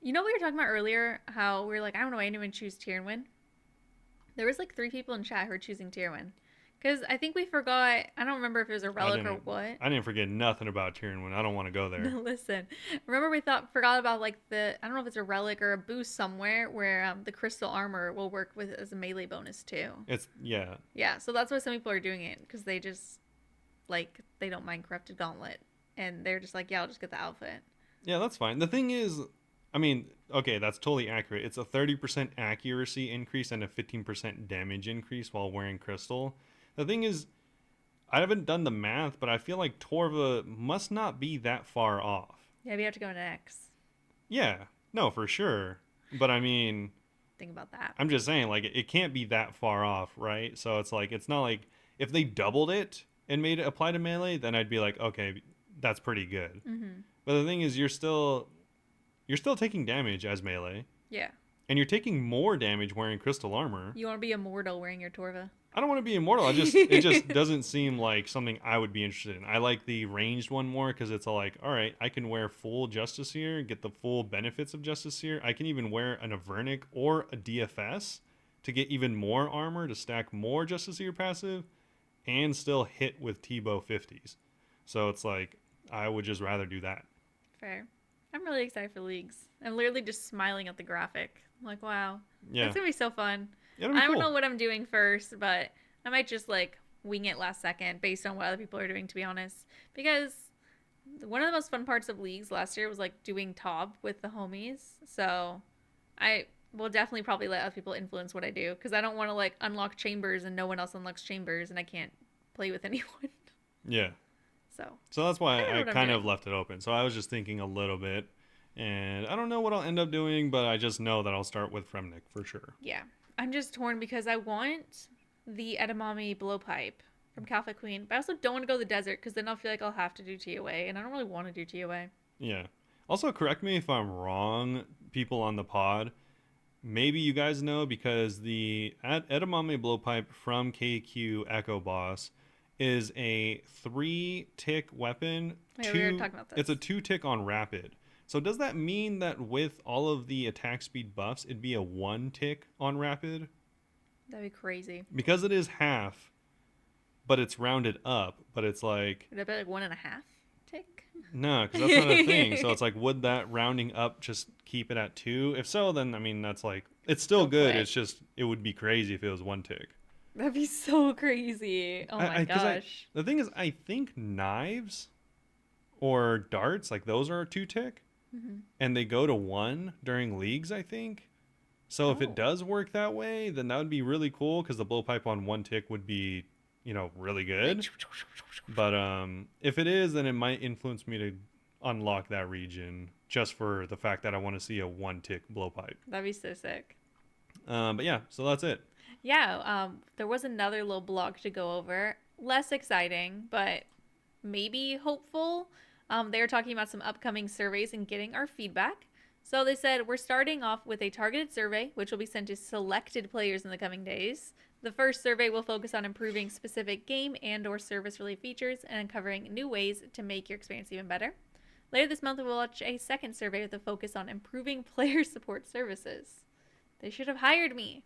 You know, we were talking about earlier how we were like, I don't know why anyone choose Tyrwin. There was like 3 people in chat who were choosing Tyrwin. Because I think we forgot, I don't remember if it was a I relic or didn't what. I didn't forget nothing about Tyrion when I don't want to go there. No, listen. Remember we forgot about like I don't know if it's a relic or a boost somewhere where the crystal armor will work with as a melee bonus too. It's yeah, Yeah, so that's why some people are doing it because they just like they don't mind corrupted gauntlet and they're just like, yeah, I'll just get the outfit. yeah, that's fine. The thing is, I mean, okay, that's totally accurate. It's a 30% accuracy increase and a 15% damage increase while wearing crystal. The thing is, I haven't done the math, but I feel like Torva must not be that far off. Yeah, we have to go into X. Yeah, no, for sure. But I mean, Think about that. I'm just saying, like, it can't be that far off, right? So it's like, it's not like if they doubled it and made it apply to melee, then I'd be like, okay, that's pretty good. Mm-hmm. But the thing is, you're still taking damage as melee, Yeah. and you're taking more damage wearing crystal armor. You want to be immortal wearing your Torva. I don't want to be immortal. It just doesn't seem like something I would be interested in. I like the ranged one more because it's like, all right, I can wear full Justice here, get the full benefits of Justice here. I can even wear an Avernic or a DFS to get even more armor to stack more Justice here passive, and still hit with T-bow 50s. So it's like I would just rather do that. Fair. I'm really excited for leagues. I'm literally just smiling at the graphic. I'm like, wow, Yeah, that's gonna be so fun. it'll be I don't know cool. what I'm doing first, but I might just like wing it last second based on what other people are doing, to be honest. Because one of the most fun parts of leagues last year was like doing top with the homies. So I will definitely probably let other people influence what I do because I don't want to like unlock chambers and no one else unlocks chambers and I can't play with anyone. Yeah. So So that's I why don't know I what I'm kind doing. of left it open. So I was just thinking a little bit, and I don't know what I'll end up doing, but I just know that I'll start with Fremnik for sure. Yeah. I'm just torn because I want the edamame blowpipe from Catholic Queen, but I also don't want to go to the desert because then I'll feel like I'll have to do TOA, and I don't really want to do TOA. Yeah. Also, correct me if I'm wrong, people on the pod. Maybe you guys know because the Edamame Blowpipe from KQ Echo Boss is a 3-tick weapon. Yeah, we were talking about It's this. a 2-tick on rapid. So does that mean that with all of the attack speed buffs, it'd be a 1-tick on rapid? That'd be crazy. Because it is half, but it's rounded up. But it's like Would that be like 1.5 tick? no, because that's not a thing. So it's like, would that rounding up just keep it at 2? If so, then I mean that's like it's still Still good. quick. It's just it would be crazy if it was 1 tick. That'd be so crazy. Oh my Because gosh. the thing is, I think knives or darts, like those are 2 tick, Hmm. and they go to 1 during leagues, I think. So if it Oh, does work that way, then that would be really cool because the blowpipe on 1 tick would be, really like good. But if it is, then it might influence me to unlock that region just for the fact that I want to see a 1 tick blowpipe. that'd be so sick. But yeah, so that's it. Yeah, there was another little blog to go over. Less exciting, but maybe hopeful. They were talking about some upcoming surveys and getting our feedback. So they said we're starting off with a targeted survey, which will be sent to selected players in the coming days. The first survey will focus on improving specific game and/or service-related features and uncovering new ways to make your experience even better. Later this month, we'll launch a second survey with a focus on improving player support services. They should have hired me.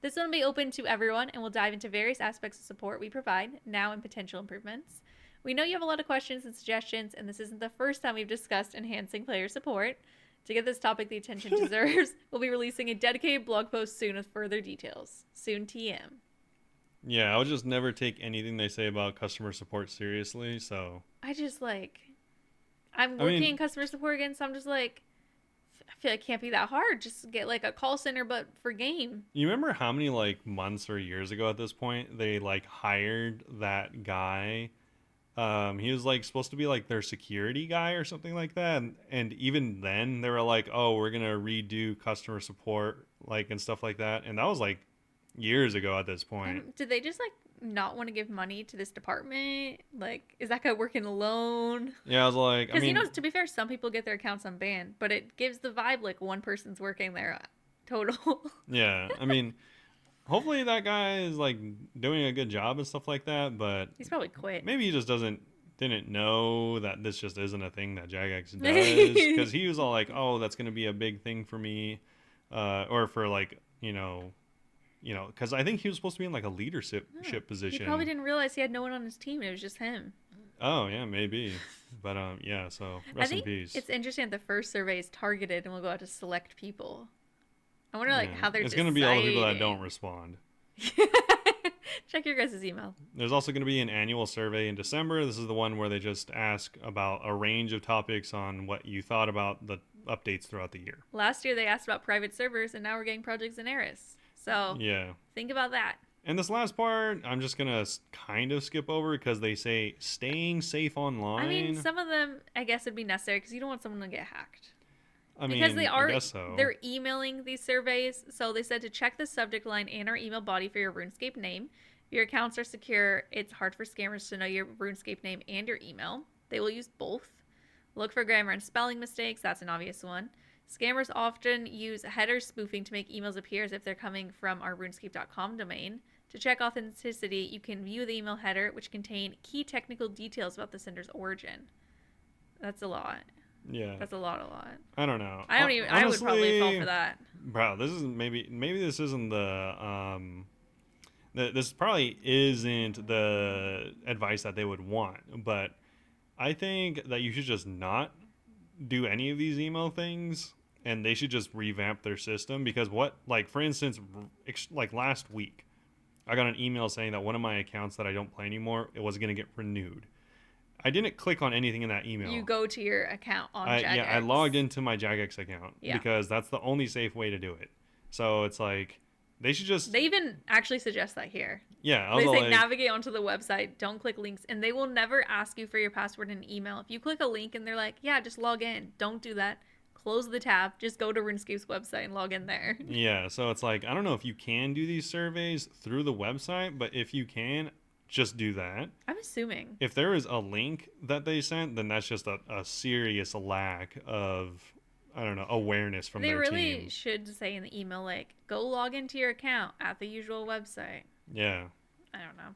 This one will be open to everyone and will dive into various aspects of support we provide, now and potential improvements. We know you have a lot of questions and suggestions, and this isn't the first time we've discussed enhancing player support. To give this topic the attention it deserves, we'll be releasing a dedicated blog post soon with further details. Soon TM. Yeah, I'll just never take anything they say about customer support seriously. So, I just like, I'm I working in mean, customer support again, so I'm just like, I feel like it can't be that hard. Just get like a call center, but for game. you remember how many like months or years ago at this point they like hired that guy? He was like supposed to be like their security guy or something like that, and even then they were like, "Oh, we're gonna redo customer support like and stuff like that," and that was like years ago at this point. And did they just like not want to give money to this department? Like, is that guy working alone? Yeah, I was like, I Because mean, to be fair, some people get their accounts unbanned, but it gives the vibe like one person's working there total. yeah, I mean, hopefully that guy is like doing a good job and stuff like that, but He's probably quit. maybe he just didn't know that this just isn't a thing that Jagex does because he was all like, "Oh, that's gonna be a big thing for me," or for like because I think he was supposed to be in like a leadership No, ship he probably position. didn't realize he had no one on his team. It was just him. Oh yeah, maybe, but yeah. So I rest in think peace. it's interesting that the first survey is targeted and will go out to select people. I wonder like Yeah, how they're it's gonna be all the people that don't deciding. respond. Check your guys' email. There's also going to be an annual survey in December. This is the one where they just ask about a range of topics on what you thought about the updates throughout the year. Last year they asked about private servers, and now we're getting projects in Eris. So Yeah. think about that. And this last part, I'm just going to kind of skip over because they say staying safe I mean, online. some of them I guess would be necessary because you don't want someone to get hacked. I Because mean, I guess so. they're emailing these surveys, so they said to check the subject line and our email body for your RuneScape name. If your accounts are secure, it's hard for scammers to know your RuneScape name and your email. They will use both. Look for grammar and spelling mistakes, that's an obvious one. Scammers often use header spoofing to make emails appear as if they're coming from our runescape.com domain. To check authenticity, you can view the email header, which contain key technical details about the sender's origin. That's a lot. Yeah. That's a lot. I don't know. I don't even. I would probably fall for Honestly, that. bro, this isn't maybe this isn't this probably isn't the advice that they would want, but I think that you should just not do any of these email things and they should just revamp their system because what like for instance like last week I got an email saying that one of my accounts that I don't play anymore it was going to get renewed. I didn't click on anything in that You email. go to your account on I Jagex. logged into my Jagex account Yeah. because that's the only safe way to do it. So it's like they should just They even actually suggest that here. yeah, I was They all say like navigate onto the website, don't click links, and they will never ask you for your password in an email. If you click a link and they're like, yeah, just log in, don't do that. Close the tab, just go to RuneScape's website and log in there. yeah, so it's like I don't know if you can do these surveys through the website, but if you can, just do that. I'm assuming. If there is a link that they sent, then that's just a serious lack of I don't know awareness from They their really team. should say in the email, like, go log into your account at the usual website. Yeah, I don't know.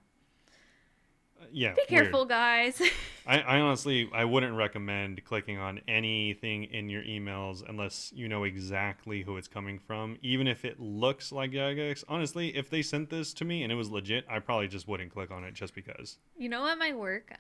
yeah, Be weird. careful, guys. I honestly I wouldn't recommend clicking on anything in your emails unless you know exactly who it's coming from. Even if it looks like Jagex. Honestly, if they sent this to me and it was legit, I probably just wouldn't click on it just because. You know, at my work,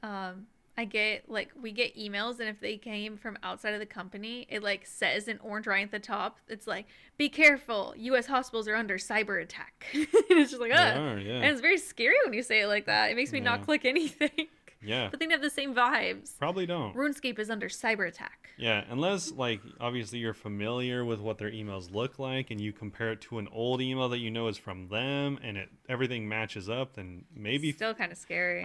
I get like we get emails, and if they came from outside of the company, it like says in orange right at the top, it's like, "Be careful, U.S. hospitals are under cyber attack." And it's just like, They ah, are, yeah. and it's very scary when you say it like that. It makes me not Yeah. click anything. Yeah. But they have the same vibes. Probably don't. RuneScape is under cyber attack. Yeah, unless like obviously you're familiar with what their emails look like and you compare it to an old email that you know is from them and everything matches up, then maybe Still kind of scary.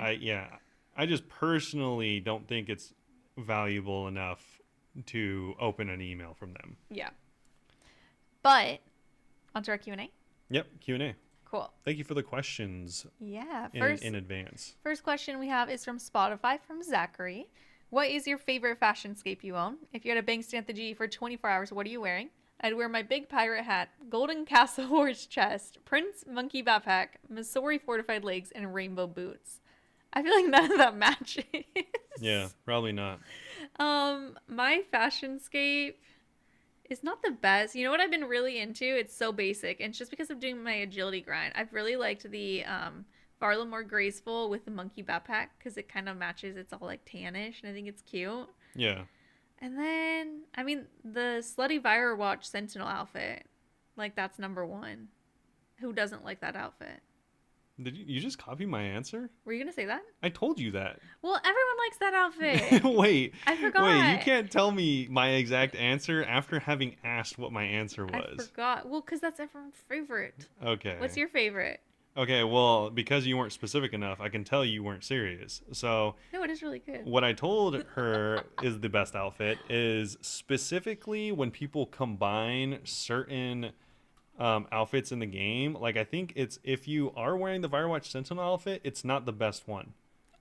I just personally don't think it's valuable enough to open an email from them. Yeah. But onto our Q&A. Yep, Q&A. Cool. Thank you for the questions Yeah. in advance. First question we have is from Spotify from Zachary. What is your favorite fashion scape you own? If you had a bank stand at the G for 24 hours, what are you wearing? I'd wear my big pirate hat, golden castle horse chest, Prince monkey backpack, Missouri fortified legs, and rainbow boots. I feel like none of that matches. Yeah, probably not. My fashion scape is not the best. You know what I've been really into? It's so basic. And it's just because of doing my agility grind. I've really liked the Varla more graceful with the monkey backpack because it kind of matches. It's all like tannish and I think it's cute. Yeah. And then, I mean, the slutty Vira Watch Sentinel outfit. Like, that's number one. Who doesn't like that outfit? Did you just copy my answer? Were you going to say that? I told you that. Well, everyone likes that outfit. Wait. I forgot. Wait, you can't tell me my exact answer after having asked what my answer was. I forgot. Well, because that's everyone's favorite. Okay. What's your favorite? Okay, well, because you weren't specific enough, I can tell you weren't serious. So, No, it is really good. what I told her is the best outfit is specifically when people combine certain outfits in the game. Like, I think it's if you are wearing the Firewatch Sentinel outfit, it's not the best one.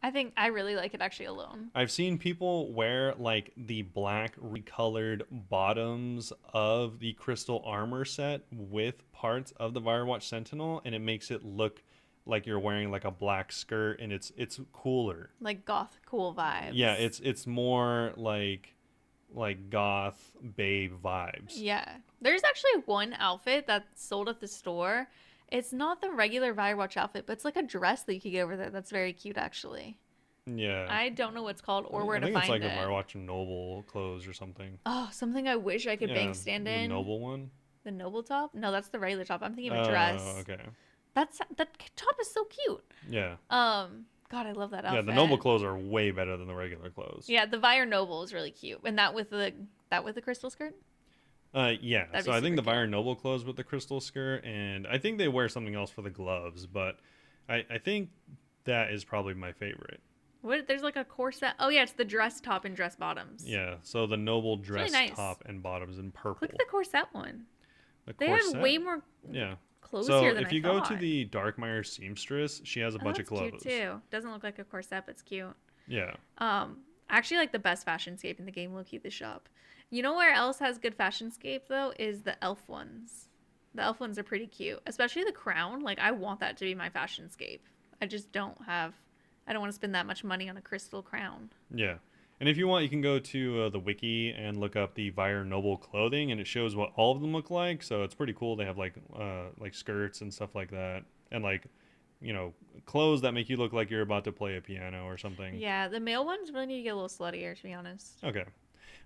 I think I really like it actually alone. I've seen people wear like the black recolored bottoms of the crystal armor set with parts of the Firewatch Sentinel, and it makes it look like you're wearing like a black skirt, and it's cooler. Like goth cool vibes. Yeah, it's more like goth babe vibes. Yeah. There's actually one outfit that's sold at the store. It's not the regular Firewatch outfit, but it's like a dress that you could get over there. That's very cute, actually. Yeah. I don't know what it's called or where to find it. I think it's like a Firewatch Noble clothes or something. Oh, something I wish I could bank stand in. The Noble one? The Noble top? No, that's the regular top. I'm thinking of a dress. Oh, okay. That top is so cute. Yeah. God, I love that outfit. Yeah, the Noble clothes are way better than the regular clothes. Yeah, the Vire Noble is really cute, and that with the crystal skirt. Yeah. That'd So be I think the super cute. Vire Noble clothes with the crystal skirt, and I think they wear something else for the gloves, but I think that is probably my favorite. What? There's like a corset. Oh yeah, it's the dress top and dress bottoms. Yeah. So the Noble dress really nice. top and bottoms in purple. Look at the corset one. The They corset? have way more Yeah. clothes So here than if I you thought. go to the Darkmire seamstress, she has a bunch of that's clothes. cute too. Doesn't look like a corset, but it's cute. Yeah. I actually like the best fashion scape in the game, low-key, the shop. You know where else has good fashion scape though is the elf ones. The elf ones are pretty cute, especially the crown. Like I want that to be my fashion scape. I just don't have. I don't want to spend that much money on a crystal crown. Yeah. And if you want, you can go to the wiki and look up the Vire Noble clothing, and it shows what all of them look like. So it's pretty cool. They have like skirts and stuff like that, and like, you know, clothes that make you look like you're about to play a piano or something. Yeah, the male ones really need to get a little sluttier, to be honest. Okay.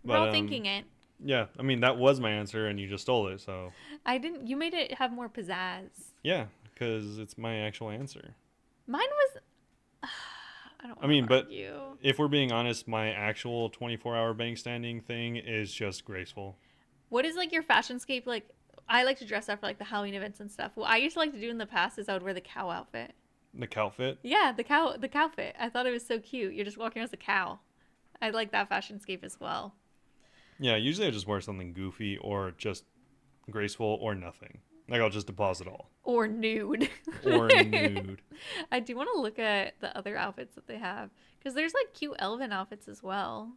We're all thinking it. Yeah, I mean that was my answer, and you just stole it. So. I didn't. You made it have more pizzazz. Yeah, because it's my actual answer. Mine was. I don't. I mean, but argue. if we're being honest, my actual 24-hour bank standing thing is just graceful. What is like your fashion scape like? I like to dress up for like the Halloween events and stuff. What I used to like to do in the past is I would wear the cow outfit. The cow fit? Yeah, the cow fit. I thought it was so cute. You're just walking as a cow. I like that fashion scape as well. Yeah, usually I just wear something goofy or just graceful or nothing. Like I'll just deposit all. Or nude. Or nude. I do want to look at the other outfits that they have because there's like cute elven outfits as well.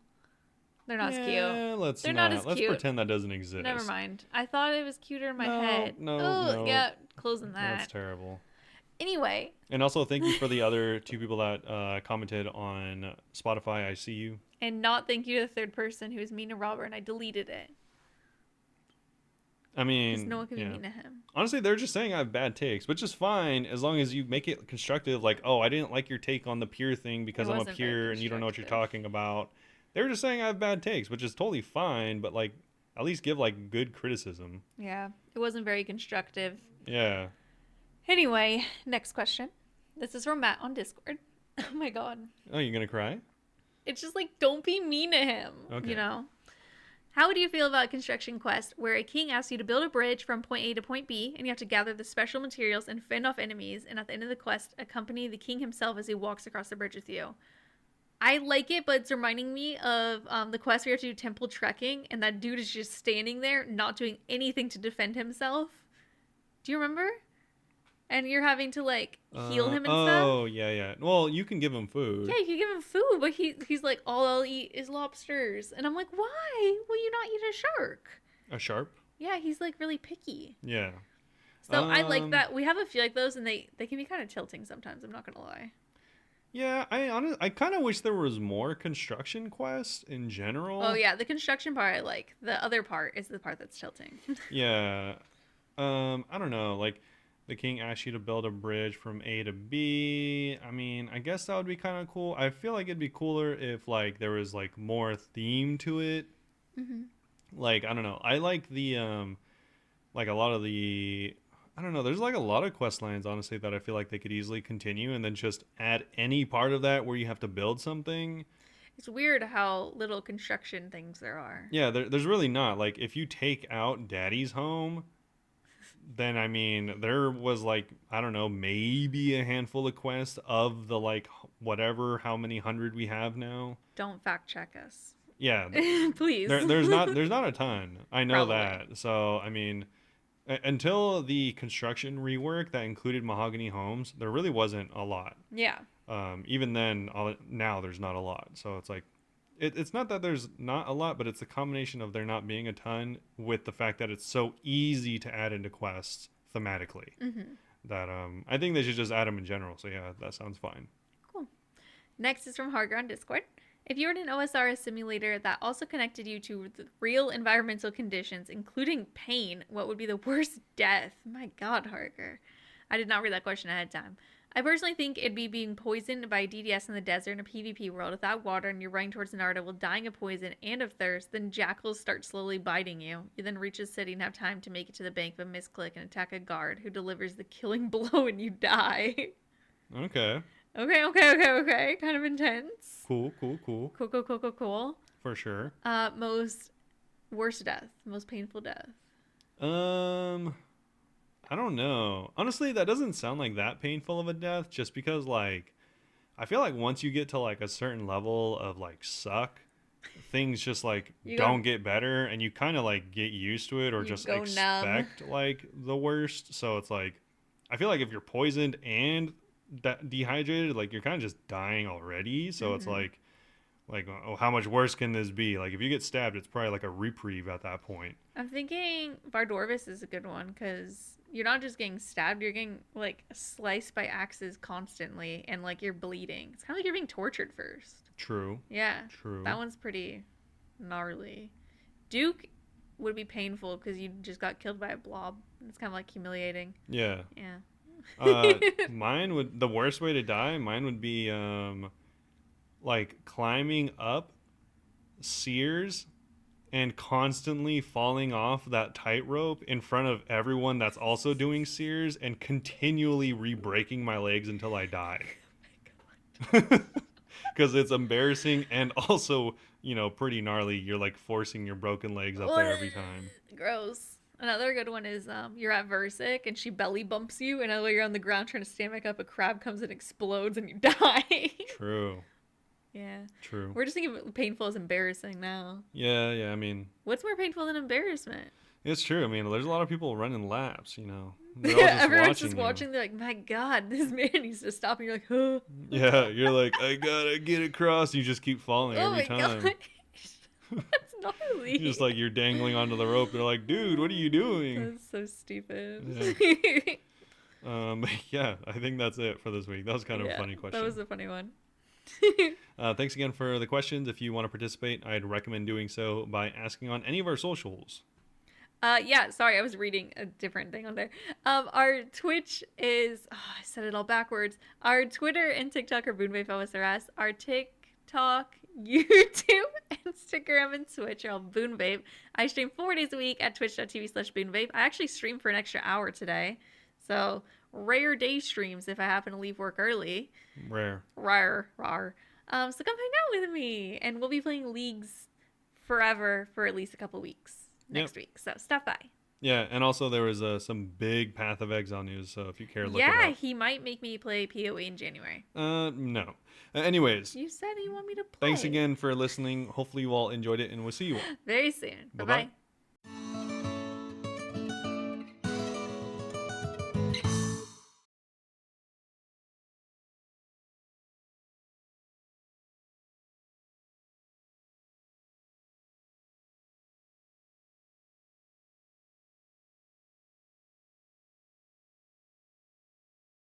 They're not as cute. Yeah, let's They're not. not as Let's cute. pretend that doesn't exist. Never mind. I thought it was cuter in my No, head. no, Oh, no. yeah, closing that. That's terrible. Anyway. And also, thank you for the other two people that commented on Spotify. I see you. And not thank you to the third person who was mean to Robert, and I deleted it. I Because mean, no one can yeah. be mean to him. Honestly, they're just saying I have bad takes, which is fine as long as you make it constructive. Like, oh, I didn't like your take on the peer thing because It I'm a wasn't very peer and you don't know what you're constructive. talking about. They were just saying I have bad takes, which is totally fine, but like, at least give like good criticism. Yeah, it wasn't very constructive. Yeah. Anyway, next question. This is from Matt on Discord. Oh my god. Oh, you gonna cry? It's just like, don't be mean to him, you Okay. know? How would you feel about a construction quest where a king asks you to build a bridge from point A to point B, and you have to gather the special materials and fend off enemies, and at the end of the quest, accompany the king himself as he walks across the bridge with you? I like it, but it's reminding me of the quest where you have to do temple trekking, and that dude is just standing there, not doing anything to defend himself. Do you remember? And you're having to like heal him and stuff. Oh, yeah, yeah. Well, you can give him Yeah, food. you can give him food, but he's like, all I'll eat is lobsters, and I'm like, why will you not eat a shark? A sharp? Yeah, he's like really picky. Yeah. So I like Um, that. We have a few like those, and they can be kind of tilting sometimes. I'm not gonna lie. yeah, I kind of wish there was more construction quests in Oh general. yeah, the construction part I like. The other part is the part that's tilting. Yeah. I don't know. Like, the king asks you to build a bridge from A to B. I mean, I guess that would be kind of cool. I feel like it'd be cooler if like there was like more theme to it. Mm-hmm. Like, I don't know. I like the like a lot of the I don't know. There's like a lot of quest lines, honestly, that I feel like they could easily continue and then just add any part of that where you have to build something. It's weird how little construction things there are. Yeah, there's really not. Like, if you take out Daddy's home, then I mean, there was like, I don't know, maybe a handful of quests of the like whatever, how many hundred we have now. Don't fact check us, Yeah, please. there's not a ton. I know Probably. that. So, I mean, until the construction rework that included mahogany homes, there really wasn't a lot. Yeah. Even then, now there's not a lot. So it's like, it's not that there's not a lot, but it's a combination of there not being a ton with the fact that it's so easy to add into quests thematically Mm-hmm. that I think they should just add them in general. So yeah, that sounds fine. Cool. Next is from Harger on Discord. If you were in an OSRS simulator that also connected you to the real environmental conditions, including pain, what would be the worst death? My God, Harger. I did not read that question ahead of time. I personally think it'd be being poisoned by DDS in the desert in a PvP world without water and you're running towards Narda while dying of poison and of thirst. Then jackals start slowly biting you. You then reach the city and have time to make it to the bank but misclick and attack a guard who delivers the killing blow and you die. Okay, Okay. Kind of intense. cool, cool, cool, Cool. for sure. Most worst death, most painful death. Um, I don't know. Honestly, that doesn't sound like that painful of a death, just because like I feel like once you get to like a certain level of like suck, things just like You go, don't get better and you kind of like get used to it or you just go numb. expect like the worst. So it's like I feel like if you're poisoned and dehydrated, like you're kind of just dying already. So it's Mm-hmm. like oh, how much worse can this be? Like if you get stabbed, it's probably like a reprieve at that point. I'm thinking Vardorvis is a good one because you're not just getting stabbed, you're getting like sliced by axes constantly and like you're bleeding. It's kind of like you're being tortured first. True. Yeah, True. that one's pretty gnarly. Duke would be painful because you just got killed by a blob. It's kind of like humiliating. Yeah. Yeah. Mine would the worst way to die. Mine would be like climbing up Sears and constantly falling off that tightrope in front of everyone that's also doing Sears and continually re-breaking my legs until I die. Because it's embarrassing and also, pretty gnarly. You're like forcing your broken legs up there What? every time. Gross. Another good one is you're at Versic and she belly bumps you, and while you're on the ground trying to stand back up, a crab comes and explodes and you die. True. Yeah. True. We're just thinking of painful as embarrassing now. Yeah, yeah. I mean, What's more painful than embarrassment? it's true. I mean, there's a lot of people running laps. They're all Yeah, just everyone's just watching you. watching. They're like, "My God, this man needs to stop." And you're like, "Huh? Yeah, you're like, I gotta get across. You just keep falling Oh every my God, time. that's Just gnarly." like you're dangling onto the rope. They're like, dude, what are you doing? That's so stupid. Yeah. Yeah, I think that's it for this week. That was kind of a Yeah, funny that was question. a funny one. Thanks again for the questions. If you want to participate, I'd recommend doing so by asking on any of our socials. Yeah, sorry, I was reading a different thing on there. Our Twitch is, I said it all backwards. Our Twitter and TikTok are Bunebapeosrs. Our TikTok, YouTube, Instagram, and Twitch are all Bunebape. I stream 4 days a week at twitch.tv/Bunebape. I actually streamed for an extra hour today. So rare day streams if I happen to leave work early. Rare. Rar, rar. So come hang out with me, and we'll be playing leagues forever for at least a couple weeks Yep. next week. So stop by. Yeah, and also there was some big Path of Exile news, so if you care, look it Yeah, up. he might make me play PoE in January. No. Anyways, You said you want me to play. thanks again for listening. Hopefully you all enjoyed it, and we'll see you all. Very soon. Bye Bye-bye. bye.